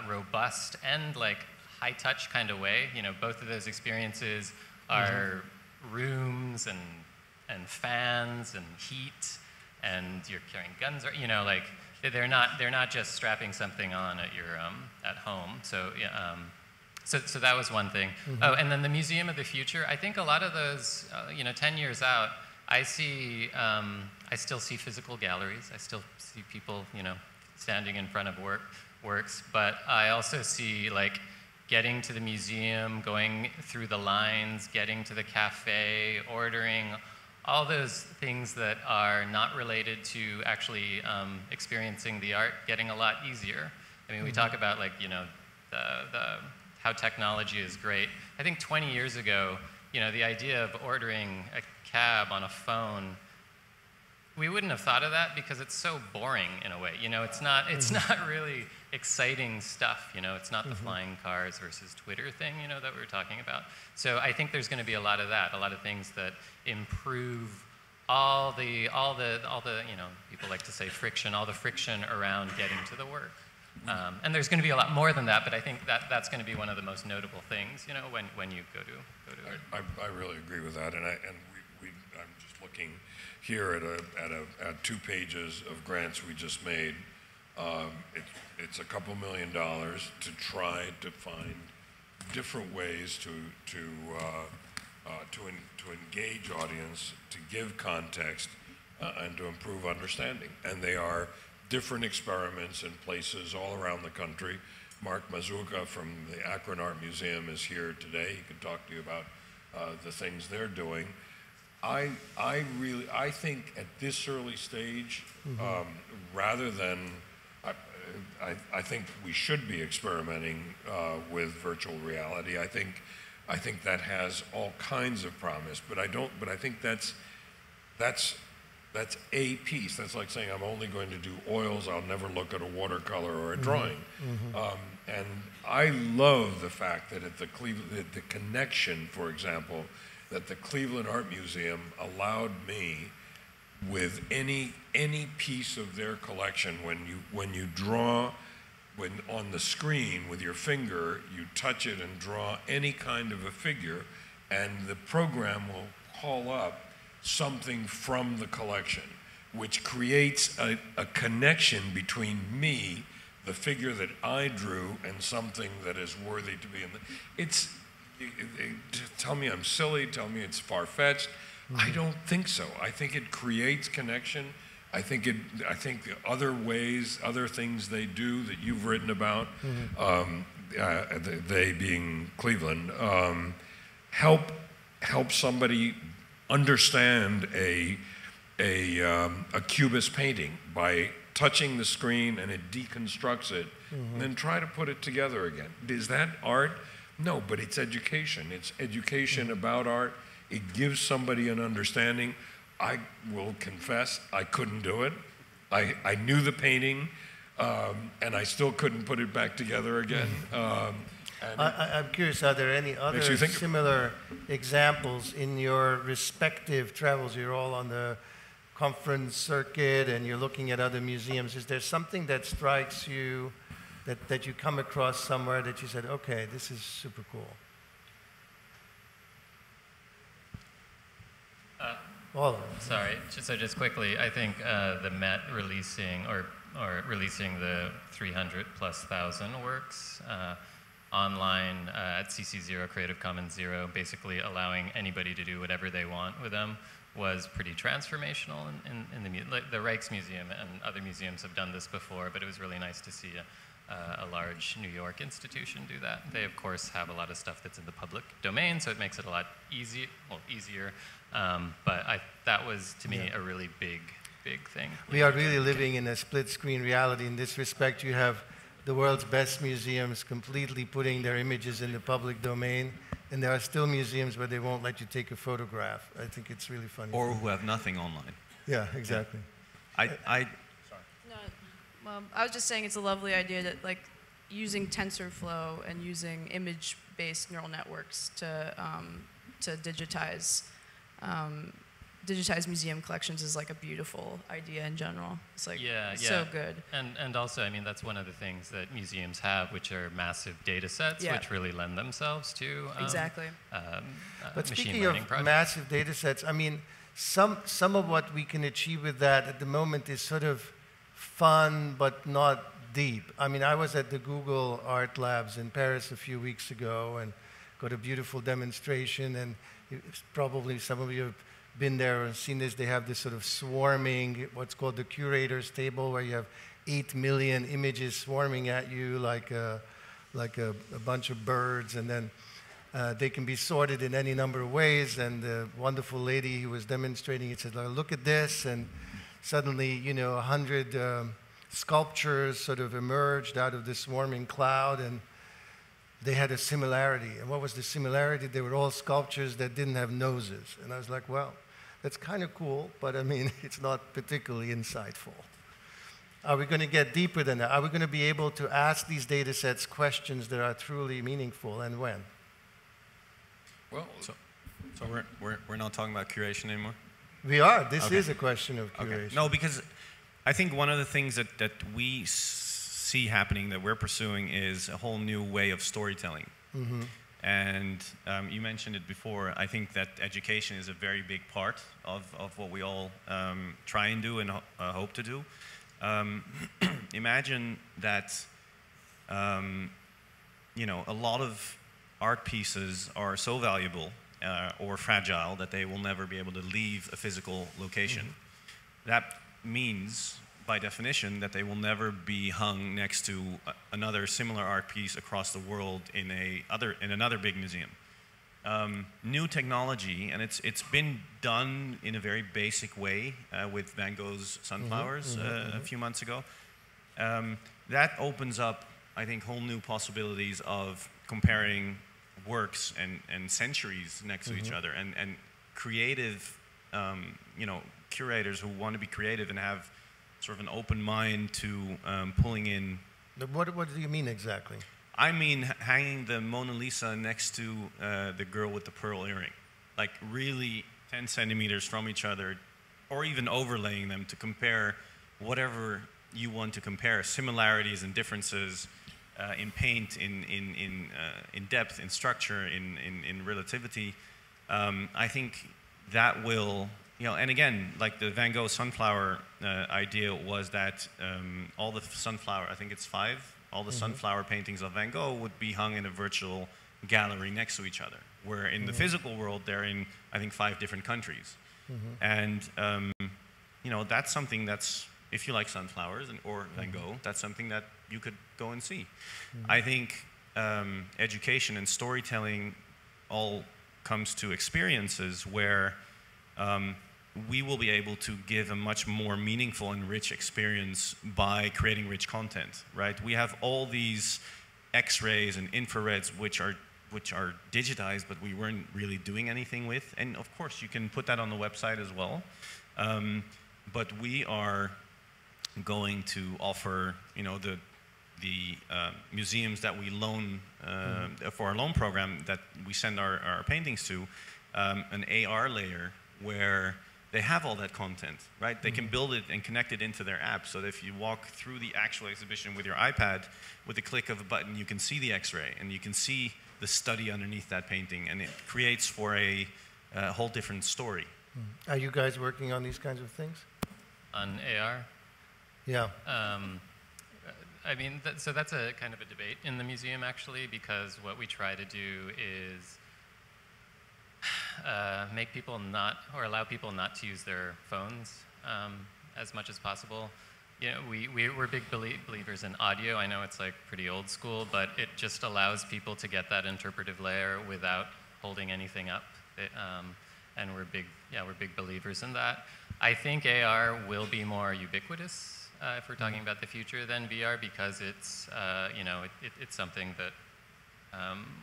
robust and like high touch kind of way. You know, both of those experiences are rooms and fans and heat, and you're carrying guns, or, you know, like they're not just strapping something on at your at home. So yeah. So that was one thing. Oh, and then the Museum of the Future. I think a lot of those, 10 years out, I still see physical galleries. I still see people, standing in front of works. But I also see like getting to the museum, going through the lines, getting to the cafe, ordering, all those things that are not related to actually experiencing the art, getting a lot easier. I mean, we talk about like, how technology is great. I think 20 years ago, the idea of ordering a cab on a phone, we wouldn't have thought of that because it's so boring in a way. It's not really exciting stuff. It's not the flying cars versus Twitter thing, that we were talking about. So I think there's going to be a lot of that, a lot of things that improve all the people like to say friction, all the friction around getting to the work. And there's going to be a lot more than that, but I think that's going to be one of the most notable things, when you go to it. I really agree with that, and I'm just looking here at 2 pages of grants we just made. It's a couple $1 million to try to find different ways to engage audience, to give context, and to improve understanding, and they are different experiments in places all around the country. Mark Mazurka from the Akron Art Museum is here today. He can talk to you about the things they're doing. I think at this early stage, rather than, I think we should be experimenting with virtual reality. I think that has all kinds of promise, but I think that's a piece. That's like saying I'm only going to do oils, I'll never look at a watercolor or a drawing. And I love the fact that at the connection, for example, that the Cleveland Art Museum allowed me with any piece of their collection, when you draw, when on the screen with your finger, you touch it and draw any kind of a figure, and the program will call up something from the collection, which creates a connection between me, the figure that I drew, and something that is worthy to be in the... tell me I'm silly, tell me it's far-fetched. I don't think so. I think it creates connection. I think the other ways, other things they do that you've written about, they being Cleveland, help somebody understand a cubist painting by touching the screen, and it deconstructs it, and then try to put it together again. Is that art? No, but it's education. It's education about art. It gives somebody an understanding. I will confess, I couldn't do it. I knew the painting, and I still couldn't put it back together again. I'm curious, are there any other similar examples in your respective travels? You're all on the conference circuit and you're looking at other museums. Is there something that strikes you, that you come across somewhere that you said, okay, this is super cool? All of them. Sorry, so just quickly, I think the Met releasing or releasing the 300,000+ works online at CC0, Creative Commons 0, basically allowing anybody to do whatever they want with them, was pretty transformational in the Rijksmuseum, and other museums have done this before, but it was really nice to see a large New York institution do that. They, of course, have a lot of stuff that's in the public domain, so it makes it a lot easier. But that was, to me, a really big thing. We are really living in a split-screen reality. In this respect, you have the world's best museums completely putting their images in the public domain, And there are still museums where they won't let you take a photograph. I think it's really funny. Or who have nothing online. Yeah, exactly. No, well, I was just saying it's a lovely idea that like using TensorFlow and using image-based neural networks to digitize museum collections is like a beautiful idea in general. It's like so good. And also, I mean, that's one of the things that museums have, which are massive data sets, which really lend themselves to exactly. But machine speaking learning of projects. massive data sets, I mean, some of what we can achieve with that at the moment is sort of fun, but not deep. I mean, I was at the Google Art Labs in Paris a few weeks ago and got a beautiful demonstration, and probably some of you have been there and seen this. They have this sort of swarming, what's called the curators table, where you have 8 million images swarming at you like a bunch of birds, and then they can be sorted in any number of ways. And the wonderful lady who was demonstrating it said, look at this, and suddenly, 100 sculptures sort of emerged out of this swarming cloud, and they had a similarity. And what was the similarity? They were all sculptures that didn't have noses. And I was like, well, that's kind of cool, but I mean, it's not particularly insightful. Are we going to get deeper than that? Are we going to be able to ask these data sets questions that are truly meaningful, and when? Well, So we're not talking about curation anymore? We are. This is a question of curation. Okay. No, because I think one of the things that we see happening that we're pursuing is a whole new way of storytelling. Mm-hmm. And you mentioned it before. I think that education is a very big part of what we all try and do and hope to do. Imagine that a lot of art pieces are so valuable or fragile that they will never be able to leave a physical location. Mm-hmm. That means, by definition, that they will never be hung next to another similar art piece across the world in another big museum. New technology, and it's been done in a very basic way with Van Gogh's Sunflowers a few months ago. That opens up, I think, whole new possibilities of comparing works and centuries next to each other, and creative, curators who want to be creative and have sort of an open mind to pulling in. What do you mean exactly? I mean hanging the Mona Lisa next to the girl with the pearl earring, like really 10 centimeters from each other, or even overlaying them to compare whatever you want to compare, similarities and differences in paint, in depth, in structure, in relativity. I think that will, and again, like the Van Gogh sunflower idea was that all the sunflower, I think it's 5, all the sunflower paintings of Van Gogh would be hung in a virtual gallery next to each other, where in the physical world, they're in, I think, 5 different countries. And, that's something that's, if you like sunflowers or Van Gogh, that's something that you could go and see. I think education and storytelling all comes to experiences where we will be able to give a much more meaningful and rich experience by creating rich content, right? We have all these X-rays and infrareds which are digitized, but we weren't really doing anything with. And of course, you can put that on the website as well. But we are going to offer, the museums that we loan for our loan program that we send our paintings to, an AR layer where they have all that content, right? They can build it and connect it into their app, so that if you walk through the actual exhibition with your iPad, with the click of a button, you can see the X-ray and you can see the study underneath that painting, and it creates for a whole different story. Are you guys working on these kinds of things? On AR? Yeah. I mean, so that's a kind of a debate in the museum, actually, because what we try to do is make people not, or allow people not to use their phones as much as possible. We're big believers in audio. I know it's like pretty old school, but it just allows people to get that interpretive layer without holding anything up. And we're big believers in that. I think AR will be more ubiquitous if we're talking about the future than VR, because it's it's something that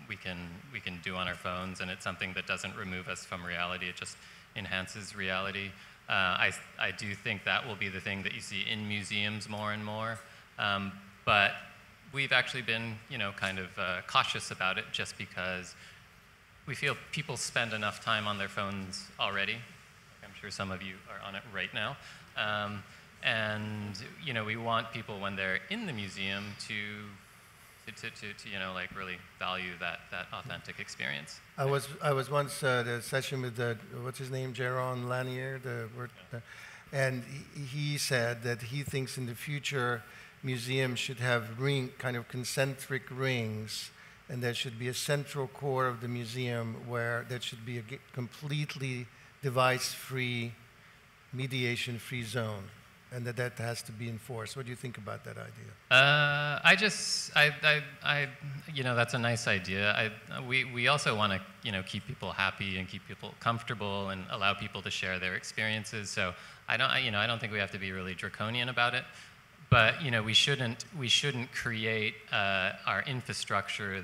we can do on our phones, and it's something that doesn't remove us from reality. It just enhances reality. I do think that will be the thing that you see in museums more and more, but we've actually been, kind of cautious about it, just because we feel people spend enough time on their phones already. I'm sure some of you are on it right now. And we want people, when they're in the museum, to really value that authentic experience. I was once at a session with what's his name, Jaron Lanier, and he said that he thinks in the future museums should have kind of concentric rings, and there should be a central core of the museum where there should be a completely device-free, mediation-free zone, and that has to be enforced. What do you think about that idea? That's a nice idea. We also want to, keep people happy and keep people comfortable and allow people to share their experiences. So I don't think we have to be really draconian about it. But we shouldn't create our infrastructure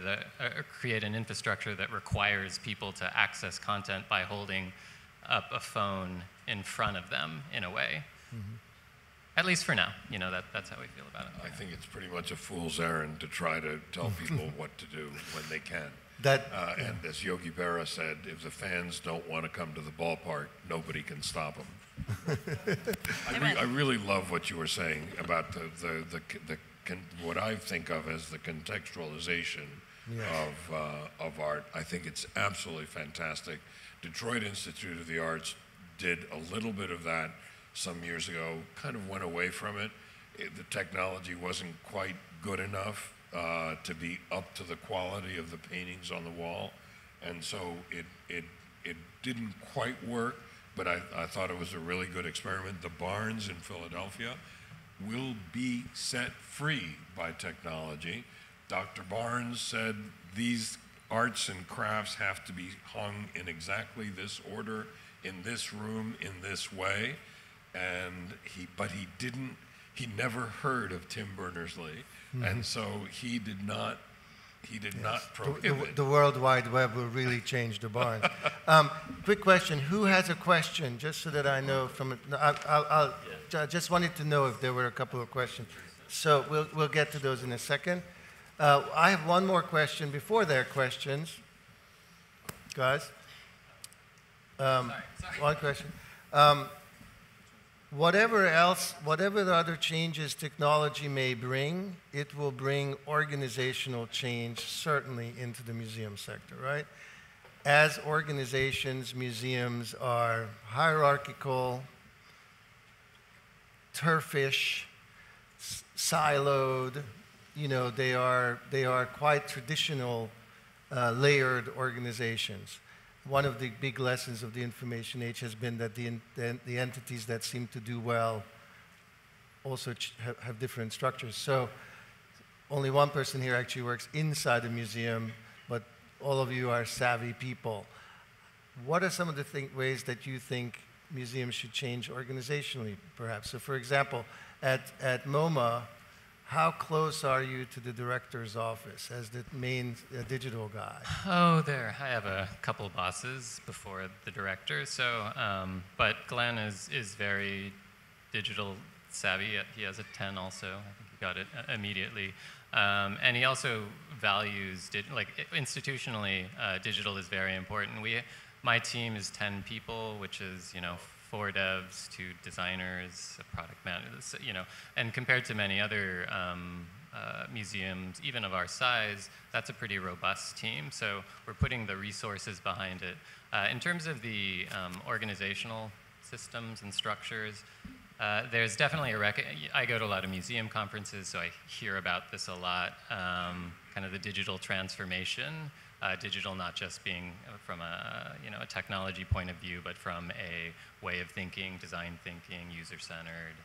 create an infrastructure that requires people to access content by holding up a phone in front of them in a way. Mm-hmm. At least for now, that's how we feel about it. I think it's pretty much a fool's errand to try to tell people what to do when they can. And as Yogi Berra said, if the fans don't want to come to the ballpark, nobody can stop them. I really love what you were saying about what I think of as the contextualization of art. I think it's absolutely fantastic. Detroit Institute of the Arts did a little bit of that some years ago, kind of went away from it. The technology wasn't quite good enough to be up to the quality of the paintings on the wall, and so it didn't quite work, but I thought it was a really good experiment. The Barnes in Philadelphia will be set free by technology. Dr. Barnes said these arts and crafts have to be hung in exactly this order, in this room, in this way. And he never heard of Tim Berners-Lee, and so he did not prohibit. The World Wide Web will really change the Barnes. Quick question: who has a question? Just so that I know. I just wanted to know if there were a couple of questions. So we'll get to those in a second. I have one more question before there are questions, guys. Sorry. One question. Whatever the other changes technology may bring, it will bring organizational change certainly into the museum sector, right? As organizations, museums are hierarchical, turfish, siloed. They are quite traditional, layered organizations. One of the big lessons of the information age has been that the entities that seem to do well also have different structures. So only one person here actually works inside the museum, but all of you are savvy people. What are some of the ways that you think museums should change organizationally, perhaps? So for example, at MoMA, how close are you to the director's office as the main digital guy? Oh, there. I have a couple bosses before the director. So, but Glenn is very digital savvy. He has a 10 also. I think he got it immediately. And he also values, institutionally, digital is very important. My team is 10 people, which is, 4 devs, 2 designers, a product manager, and compared to many other museums, even of our size, that's a pretty robust team. So we're putting the resources behind it. In terms of the organizational systems and structures, there's definitely I go to a lot of museum conferences, so I hear about this a lot, kind of the digital transformation. Digital not just being from a technology point of view, but from a way of thinking, design thinking, user-centered,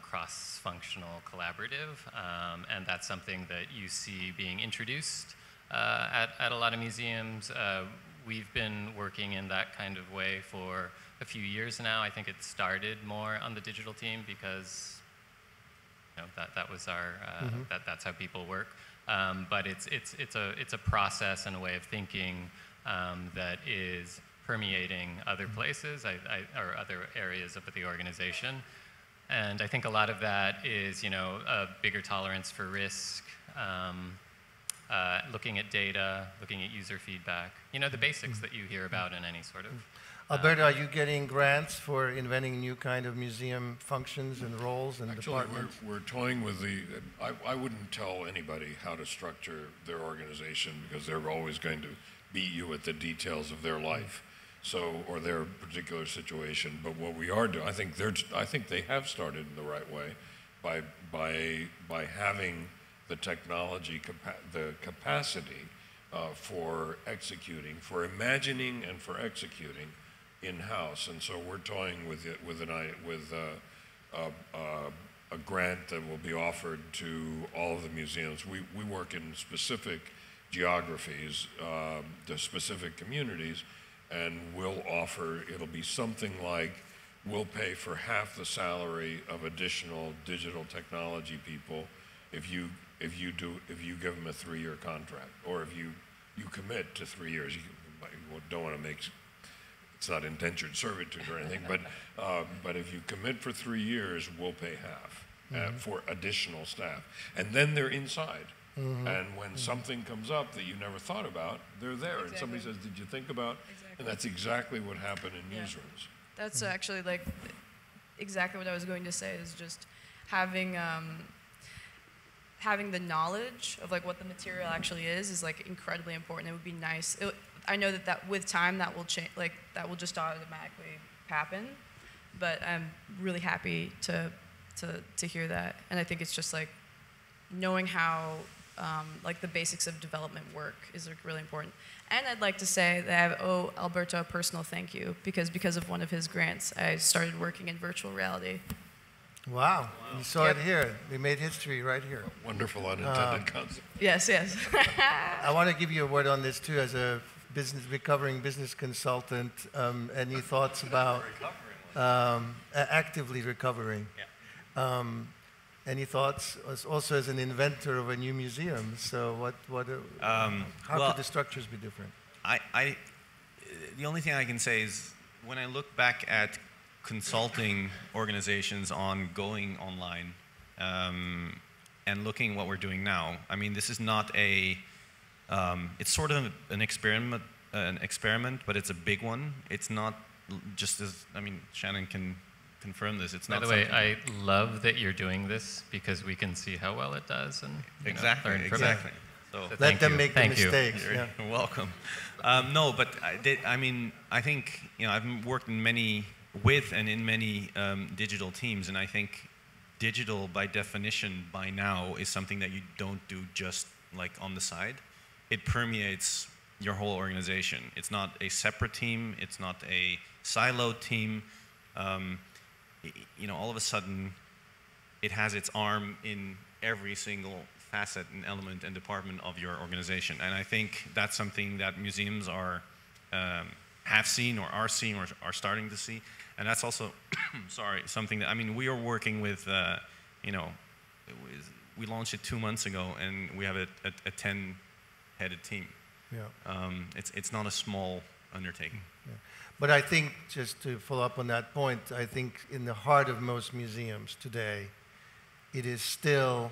cross-functional, collaborative, and that's something that you see being introduced at a lot of museums. We've been working in that kind of way for a few years now. I think it started more on the digital team because that was our that's how people work. But it's a process and a way of thinking that is permeating other places or other areas of the organization. And I think a lot of that is, a bigger tolerance for risk, looking at data, looking at user feedback, the basics that you hear about in any sort of... Alberto, are you getting grants for inventing new kind of museum functions and roles and departments? We're toying with I wouldn't tell anybody how to structure their organization because they're always going to beat you at the details of their life. Or their particular situation, but what we are doing, I think they have started in the right way by having the technology, the capacity for executing, for imagining, and for executing in-house. And so we're toying with a grant that will be offered to all of the museums. We work in specific geographies, the specific communities. And it'll be something like, we'll pay for half the salary of additional digital technology people if you give them a 3-year contract, or if you commit to 3 years. You don't want to make, it's not indentured servitude or anything, but if you commit for 3 years, we'll pay half for additional staff. And then they're inside. And when something comes up that you never thought about, they're there. Exactly. And somebody says, did you think about? Exactly. And that's exactly what happened in newsrooms. That's actually exactly what I was going to say, is just having the knowledge of what the material actually is incredibly important. It would be nice. I know that with time that will change, that will just automatically happen. But I'm really happy to hear that. And I think it's just knowing how the basics of development work is really important. And I'd like to say that I owe Alberto a personal thank you, because of one of his grants, I started working in virtual reality. Wow. You saw it here. We made history right here. Wonderful unintended consequence. Yes. I want to give you a word on this too, as a recovering business consultant. Any thoughts about actively recovering? Yeah. Any thoughts? Also, as an inventor of a new museum, so how could the structures be different? The only thing I can say is, when I look back at consulting organizations on going online and looking what we're doing now, I mean, this is not it's sort of an experiment, but it's a big one. It's not just Shannon can confirm this. It's not. By the way, I love that you're doing this, because we can see how well it does, and exactly. So let them make the mistakes. You're welcome. No, but I think I've worked in many digital teams, and I think digital by definition by now is something that you don't do just on the side. It permeates your whole organization. It's not a separate team. It's not a siloed team. All of a sudden, it has its arm in every single facet and element and department of your organization. And I think that's something that museums have seen or are seeing or are starting to see. And that's also, something that, we are working with, we launched it 2 months ago, and we have a 10-headed team. Yeah. It's not a small undertaking. Yeah. But I think, just to follow up on that point, I think in the heart of most museums today, it is still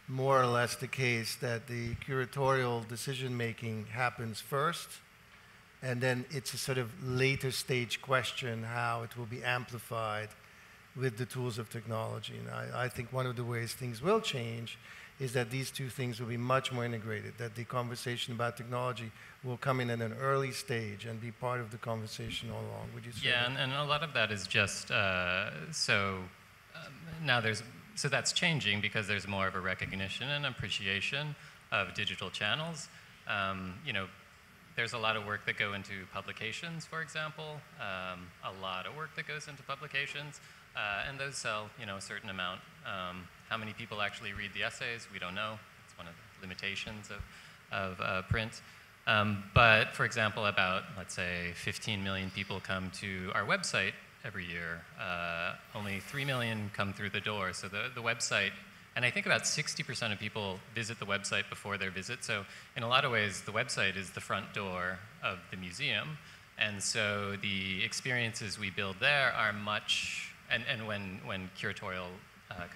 more or less the case that the curatorial decision-making happens first, and then it's a sort of later stage question how it will be amplified with the tools of technology. And I think one of the ways things will change is that these two things will be much more integrated, that the conversation about technology will come in at an early stage and be part of the conversation all along. Would you say? Yeah, and a lot of that is just, so that's changing because there's more of a recognition and appreciation of digital channels. There's a lot of work that go into publications, for example, a lot of work that goes into publications, and those sell, a certain amount. How many people actually read the essays? We don't know. It's one of the limitations of print. But for example, about, let's say, 15 million people come to our website every year. Only 3 million come through the door. So the website, and I think about 60% of people visit the website before their visit. So in a lot of ways, the website is the front door of the museum. And so the experiences we build there are much, and when curatorial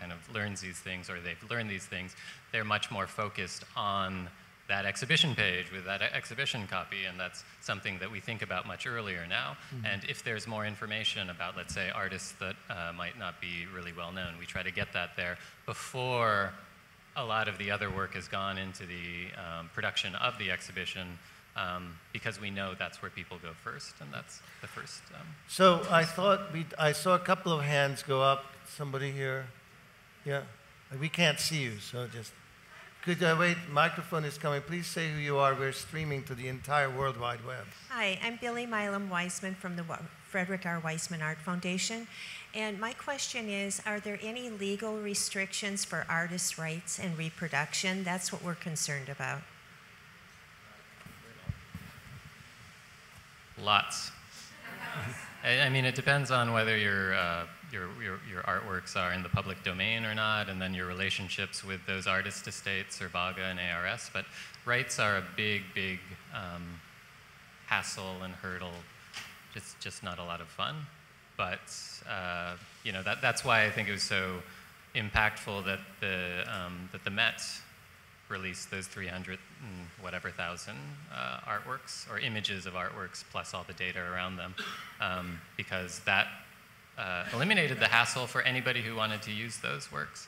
kind of learns these things, or they've learned these things, they're much more focused on that exhibition page with that exhibition copy, and that's something that we think about much earlier now. Mm-hmm. And if there's more information about, let's say, artists that might not be really well known, we try to get that there before a lot of the other work has gone into the production of the exhibition, because we know that's where people go first, and that's the first. So I saw a couple of hands go up. Somebody here? Yeah. We can't see you, so just... Could I wait? Microphone is coming. Please say who you are. We're streaming to the entire World Wide Web. Hi, I'm Billy Milam Weissman from the Frederick R. Weissman Art Foundation. And my question is, are there any legal restrictions for artists' rights and reproduction? That's what we're concerned about. Lots. I mean, it depends on whether your artworks are in the public domain or not, and then your relationships with those artist estates or BAGA and ARS. But rights are a big, big hassle and hurdle. Just not a lot of fun. But you know, that's why I think it was so impactful that the Met released those 300 and whatever thousand artworks or images of artworks plus all the data around them, because that eliminated the hassle for anybody who wanted to use those works.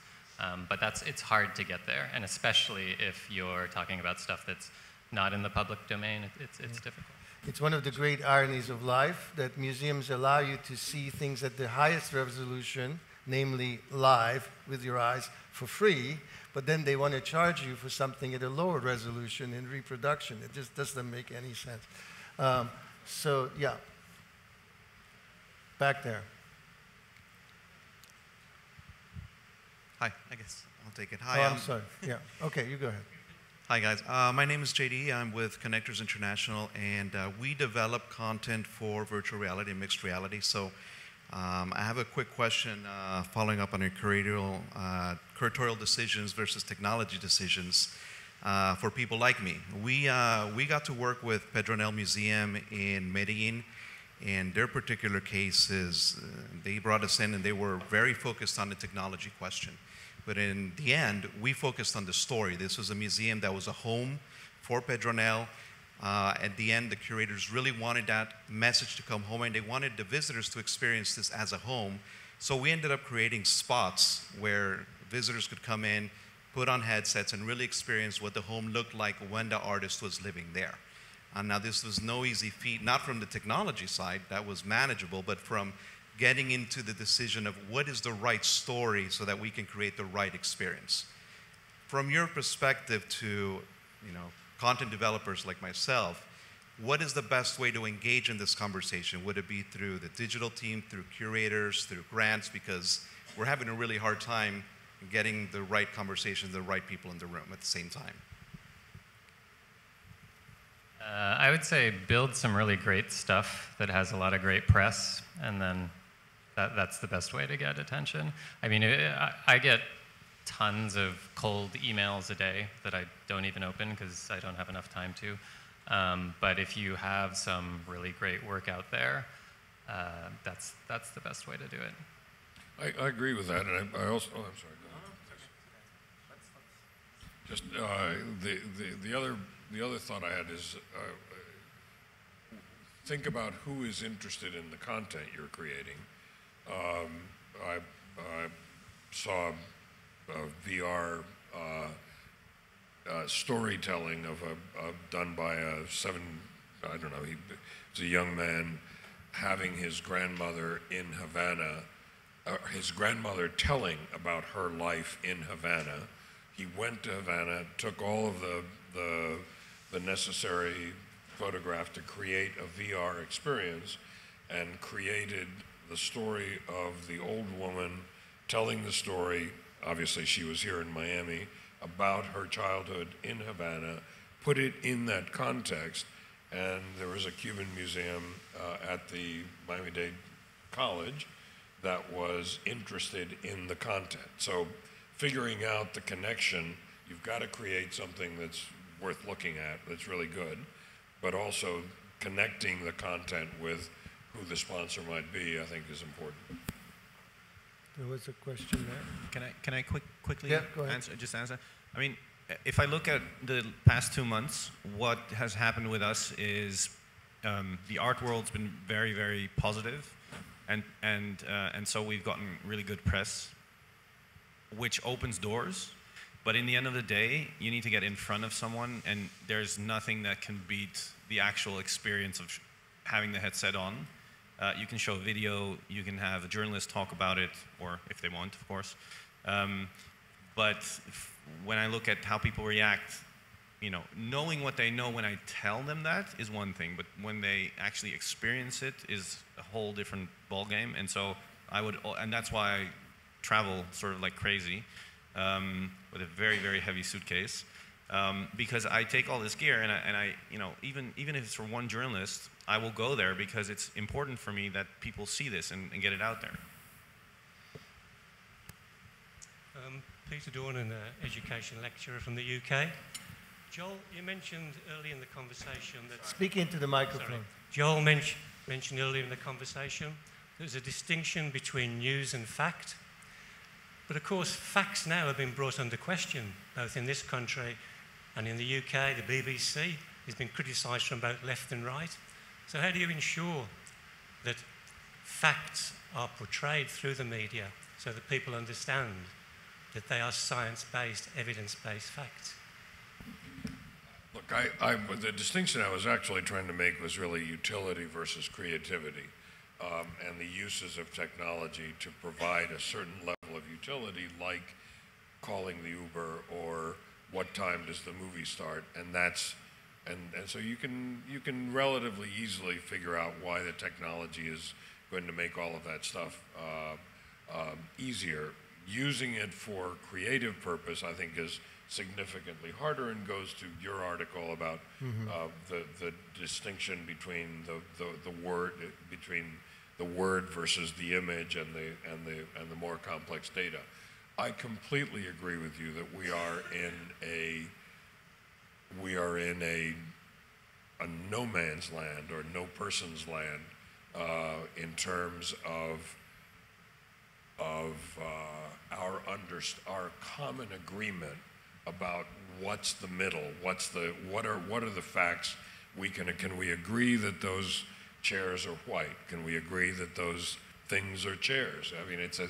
But it's hard to get there, and especially if you're talking about stuff that's not in the public domain, it's difficult. It's one of the great ironies of life that museums allow you to see things at the highest resolution, namely live with your eyes, for free, but then they want to charge you for something at a lower resolution in reproduction. It just doesn't make any sense. So, yeah. Back there. Hi, I guess I'll take it. Hi, I'm sorry. Yeah. Okay, you go ahead. Hi, guys. My name is JD. I'm with Connectors International, and we develop content for virtual reality and mixed reality. So I have a quick question following up on your curatorial decisions versus technology decisions for people like me. We got to work with Pedronel Museum in Medellin. In their particular cases, they brought us in and they were very focused on the technology question. But in the end, we focused on the story. This was a museum that was a home for Pedronel. At the end, the curators really wanted that message to come home, and they wanted the visitors to experience this as a home. So we ended up creating spots where visitors could come in, put on headsets, and really experience what the home looked like when the artist was living there. Now, this was no easy feat, not from the technology side, that was manageable, but from getting into the decision of what is the right story so that we can create the right experience. From your perspective to, content developers like myself, what is the best way to engage in this conversation? Would it be through the digital team, through curators, through grants? Because we're having a really hard time getting the right conversation, the right people in the room at the same time. I would say build some really great stuff that has a lot of great press, and then that's the best way to get attention. I mean, I get tons of cold emails a day that I don't even open because I don't have enough time to. But if you have some really great work out there, that's the best way to do it. I agree with that, and I also. Oh, I'm sorry. Just the other thought I had is think about who is interested in the content you're creating. I saw a VR storytelling done by he was a young man having his grandmother in Havana, his grandmother telling about her life in Havana. He went to Havana, took all of the necessary photograph to create a VR experience, and created the story of the old woman telling the story, obviously she was here in Miami, about her childhood in Havana, put it in that context, and there was a Cuban museum at the Miami-Dade college that was interested in the content. So figuring out the connection, you've got to create something that's worth looking at, that's really good, but also connecting the content with who the sponsor might be, I think, is important. There was a question there. Can I quickly go ahead. answer? I mean, if I look at the past 2 months, what has happened with us is the art world's been very, very positive, and so we've gotten really good press, which opens doors. But in the end of the day, you need to get in front of someone, and there's nothing that can beat the actual experience of having the headset on. You can show video, you can have a journalist talk about it, or if they want, of course. But when I look at how people react, you know, knowing what they know when I tell them that is one thing, but when they actually experience it is a whole different ballgame. And so and that's why I travel sort of like crazy with a very, very heavy suitcase, because I take all this gear and I you know, even if it's for one journalist, I will go there because it's important for me that people see this and get it out there. Peter Dornan, education lecturer from the UK. Joel, you mentioned early in the conversation that... Speak into the microphone. Sorry. Joel mentioned earlier in the conversation there's a distinction between news and fact. But of course, facts now have been brought under question, both in this country and in the UK. The BBC has been criticised from both left and right. So how do you ensure that facts are portrayed through the media so that people understand that they are science-based, evidence-based facts? Look, the distinction I was actually trying to make was really utility versus creativity, and the uses of technology to provide a certain level of utility, like calling the Uber or what time does the movie start, and so you can relatively easily figure out why the technology is going to make all of that stuff easier. Using it for creative purpose, I think, is significantly harder and goes to your article about the distinction between the word versus the image and the more complex data. I completely agree with you that we are in a no man's land or no person's land in terms of our common agreement about what's the middle, what are the facts. Can we agree that those chairs are white? Can we agree that those things are chairs? I mean, it's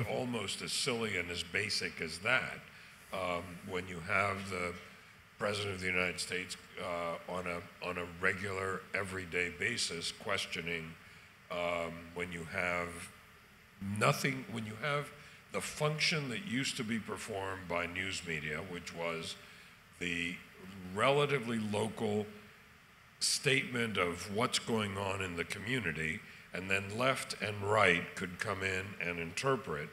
almost as silly and as basic as that. When you have the President of the United States on a regular, everyday basis questioning, when you have the function that used to be performed by news media, which was the relatively local statement of what's going on in the community, and then left and right could come in and interpret,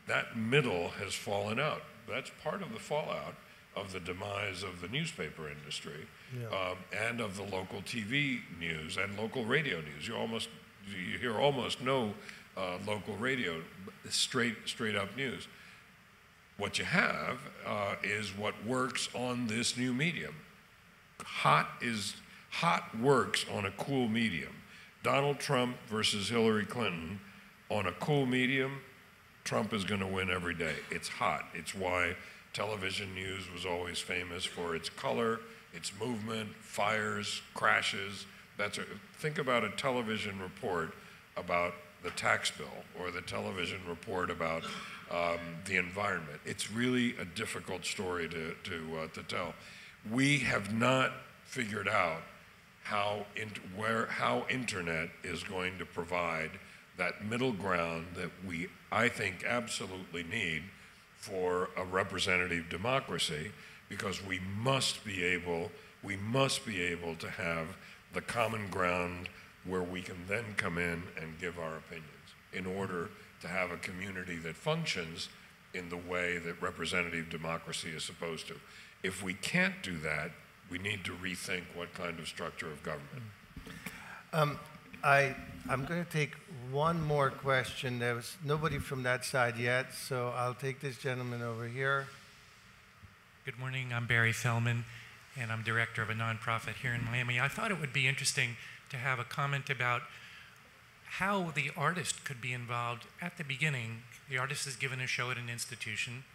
that middle has fallen out. That's part of the fallout of the demise of the newspaper industry, and of the local TV news and local radio news. You hear almost no local radio, straight up news. What you have is what works on this new medium. Hot works on a cool medium. Donald Trump versus Hillary Clinton on a cool medium, Trump is going to win every day. It's hot. It's why television news was always famous for its color, its movement, fires, crashes. Think about a television report about the tax bill or the television report about the environment. It's really a difficult story to tell. We have not figured out how internet is going to provide that middle ground that I think absolutely need for a representative democracy, because we must be able to have the common ground where we can then come in and give our opinions in order to have a community that functions in the way that representative democracy is supposed to. If we can't do that, we need to rethink what kind of structure of government. I'm going to take one more question. There was nobody from that side yet, so I'll take this gentleman over here. Good morning, I'm Barry Fellman, and I'm director of a nonprofit here in Miami. I thought it would be interesting to have a comment about how the artist could be involved at the beginning. The artist is given a show at an institution.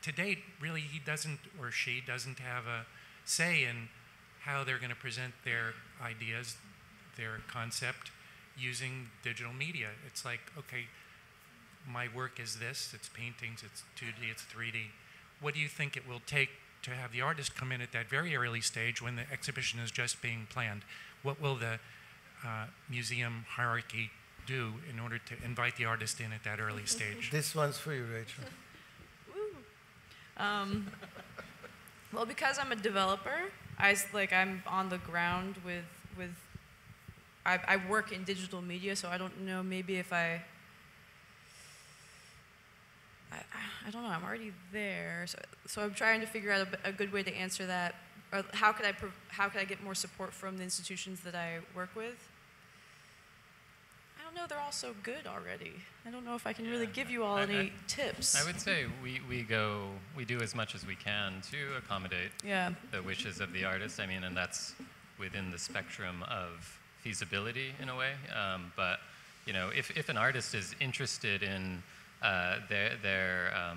To date, really, he doesn't, or she doesn't have a say in how they're going to present their ideas, their concept, using digital media. It's like, okay, my work is this, it's paintings, it's 2D, it's 3D. What do you think it will take to have the artist come in at that very early stage when the exhibition is just being planned? What will the museum hierarchy do in order to invite the artist in at that early stage? This one's for you, Rachel. Well, because I'm a developer, I'm on the ground with I work in digital media, so I don't know, maybe if I don't know, I'm already there, so I'm trying to figure out a good way to answer that. Or how could I get more support from the institutions that I work with? I don't know, they're all so good already. I don't know if I can really give you all any tips. I would say we do as much as we can to accommodate the wishes of the artist. I mean, and that's within the spectrum of feasibility in a way. But you know, if an artist is interested in their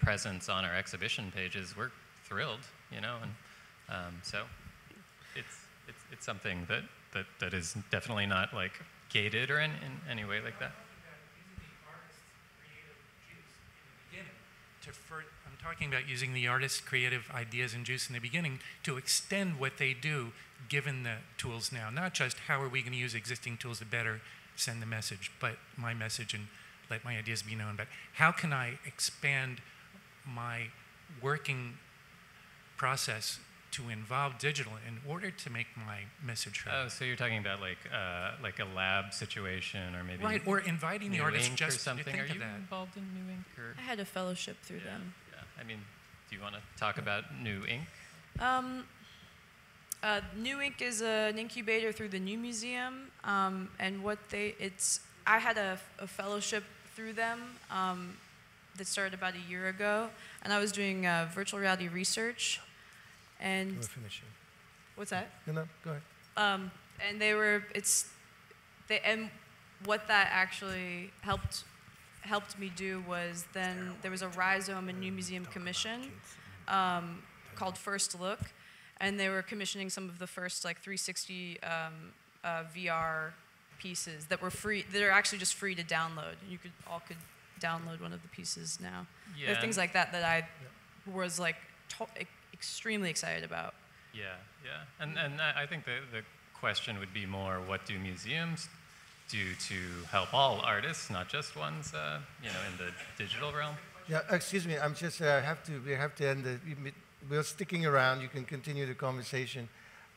presence on our exhibition pages, we're thrilled, you know, and so it's something that is definitely not like gated or in any way like that. I'm talking about using the artist's creative ideas and juice in the beginning to extend what they do given the tools now. Not just how are we going to use existing tools to better send the message, but my message and let my ideas be known, but how can I expand my working process to involve digital in order to make my message heard? Oh, so you're talking about like a lab situation, or maybe right, or inviting the artist just or something. To think Are you of that. involved in New Ink? Or? I had a fellowship through them. Yeah, I mean, do you want to talk about New Ink? New Ink is an incubator through the New Museum, and I had a fellowship through them that started about a year ago, and I was doing virtual reality research. And we're finishing. What's that? No, go ahead. And what that actually helped me do was then there was a Rhizome and New Museum commission called First Look, and they were commissioning some of the first like 360 VR pieces that were free. That are actually just free to download. You could download one of the pieces now. Yeah. There are things like that I was like extremely excited about. Yeah, and I think the question would be more, what do museums do to help all artists, not just ones, in the digital realm? Yeah, excuse me. I'm just we have to end we're sticking around. You can continue the conversation.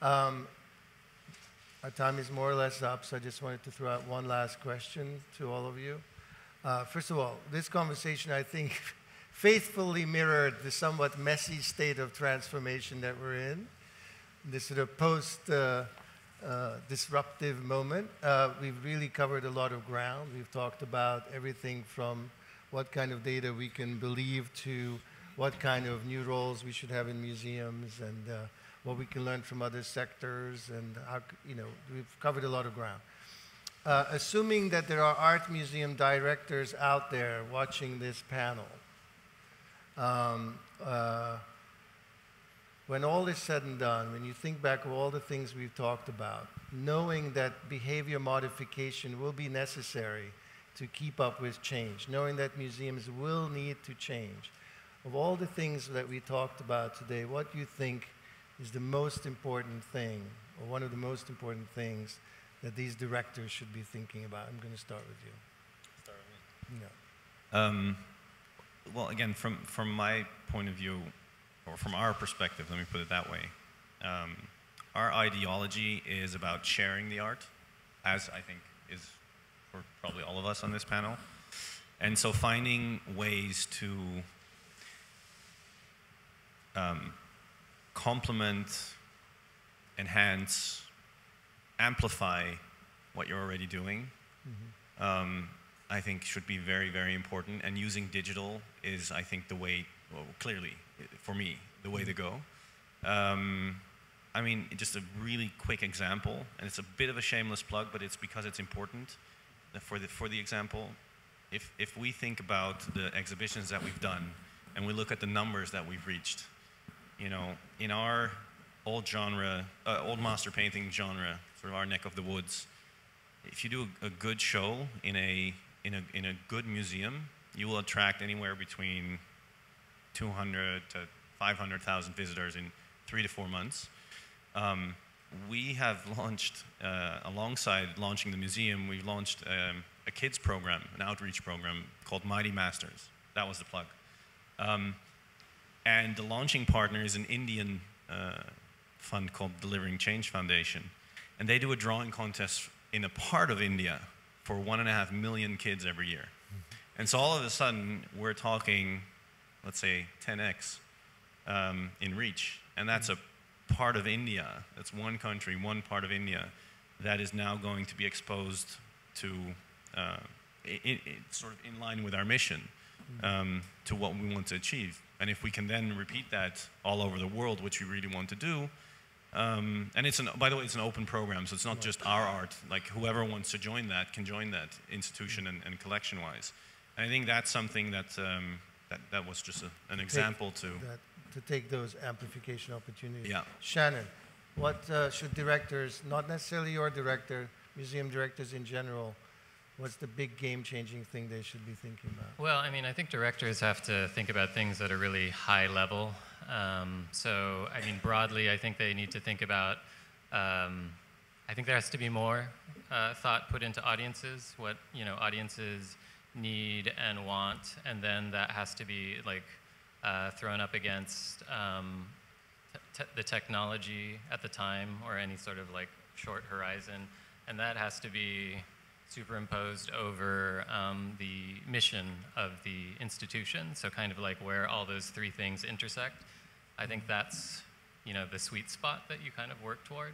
Our time is more or less up, so I just wanted to throw out one last question to all of you. First of all, this conversation, I think, faithfully mirrored the somewhat messy state of transformation that we're in, this sort of post-disruptive moment. We've really covered a lot of ground. We've talked about everything from what kind of data we can believe to what kind of new roles we should have in museums, and what we can learn from other sectors, and how, we've covered a lot of ground. Assuming that there are art museum directors out there watching this panel, when all is said and done, when you think back of all the things we've talked about, knowing that behavior modification will be necessary to keep up with change, knowing that museums will need to change, of all the things that we talked about today, what do you think is the most important thing, or one of the most important things that these directors should be thinking about? I'm going to start with you. Start with me? Yeah. Well, again, from my point of view, or from our perspective, let me put it that way, our ideology is about sharing the art, as I think is for probably all of us on this panel. And so finding ways to complement, enhance, amplify what you're already doing, I think should be very, very important. And using digital is, I think, the way, well, clearly, for me, the way to go. I mean, just a really quick example, and it's a bit of a shameless plug, but it's because it's important for the example. If we think about the exhibitions that we've done, and we look at the numbers that we've reached, you know, in our old genre, old master painting genre, sort of our neck of the woods, if you do a good show in a good museum, you will attract anywhere between 200 to 500,000 visitors in 3 to 4 months. We have launched, alongside launching the museum, we've launched a kids program, an outreach program called Mighty Masters. That was the plug. And the launching partner is an Indian fund called Delivering Change Foundation. And they do a drawing contest in a part of India for 1.5 million kids every year. And so all of a sudden, we're talking, let's say, 10x in reach. And that's a part of India. That's one country, one part of India that is now going to be exposed to, sort of in line with our mission, to what we want to achieve. And if we can then repeat that all over the world, which we really want to do, and it's by the way, it's an open program, so it's not just our art. Like, whoever wants to join that can join that, institution and collection-wise. And I think that's something that that was just an example to take those amplification opportunities. Yeah. Shannon, what should directors, not necessarily your director, museum directors in general, what's the big game-changing thing they should be thinking about? Well, I mean, I think directors have to think about things that are really high level. So, I mean, broadly, I think they need to think about, I think there has to be more thought put into audiences, what, you know, audiences need and want, and then that has to be, like, thrown up against the technology at the time, or any sort of, like, short horizon, and that has to be superimposed over the mission of the institution, so kind of like where all those three things intersect. I think that's, you know, the sweet spot that you kind of work toward.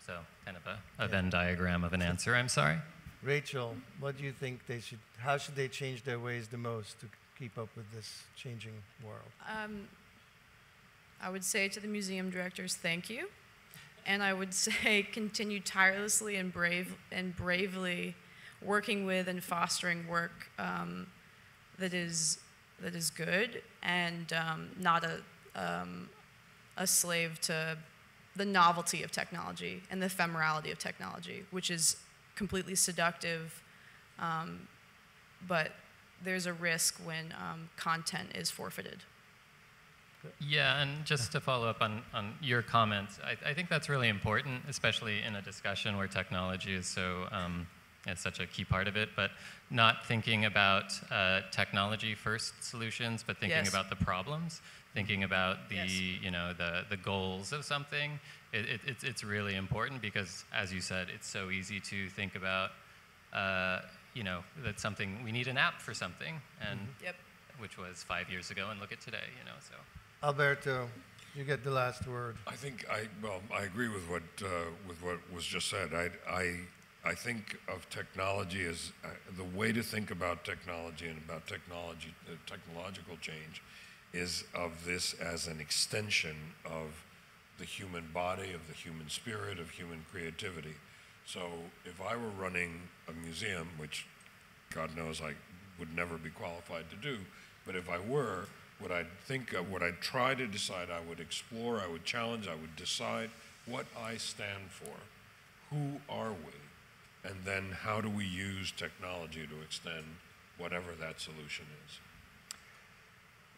So kind of a Venn diagram of an answer, I'm sorry. Rachel, what do you think how should they change their ways the most to keep up with this changing world? I would say to the museum directors, thank you. And I would say continue tirelessly and bravely working with and fostering work that is good and not a slave to the novelty of technology and the ephemerality of technology, which is completely seductive, but there's a risk when content is forfeited. Yeah, and just to follow up on your comments, I think that's really important, especially in a discussion where technology is so, it's such a key part of it, but not thinking about technology-first solutions, but thinking about the problems, thinking about the, you know, the goals of something. It's really important because, as you said, it's so easy to think about, you know, that something, we need an app for something, and which was 5 years ago, and look at today, you know, so. Alberto, you get the last word. I think I agree with what was just said. I think of technology as the way to think about technology and about technological change is of this as an extension of the human body, of the human spirit, of human creativity. So if I were running a museum, which God knows I would never be qualified to do, but if I were, what I'd try to decide, I would explore, I would challenge, I would decide what I stand for. Who are we? And then how do we use technology to extend whatever that solution is?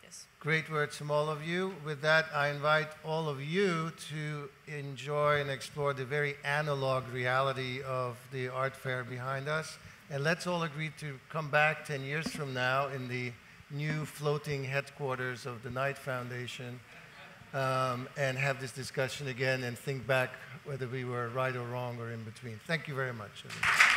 Yes. Great words from all of you. With that, I invite all of you to enjoy and explore the very analog reality of the art fair behind us. And let's all agree to come back 10 years from now in the new floating headquarters of the Knight Foundation and have this discussion again and think back whether we were right or wrong or in between. Thank you very much, everyone.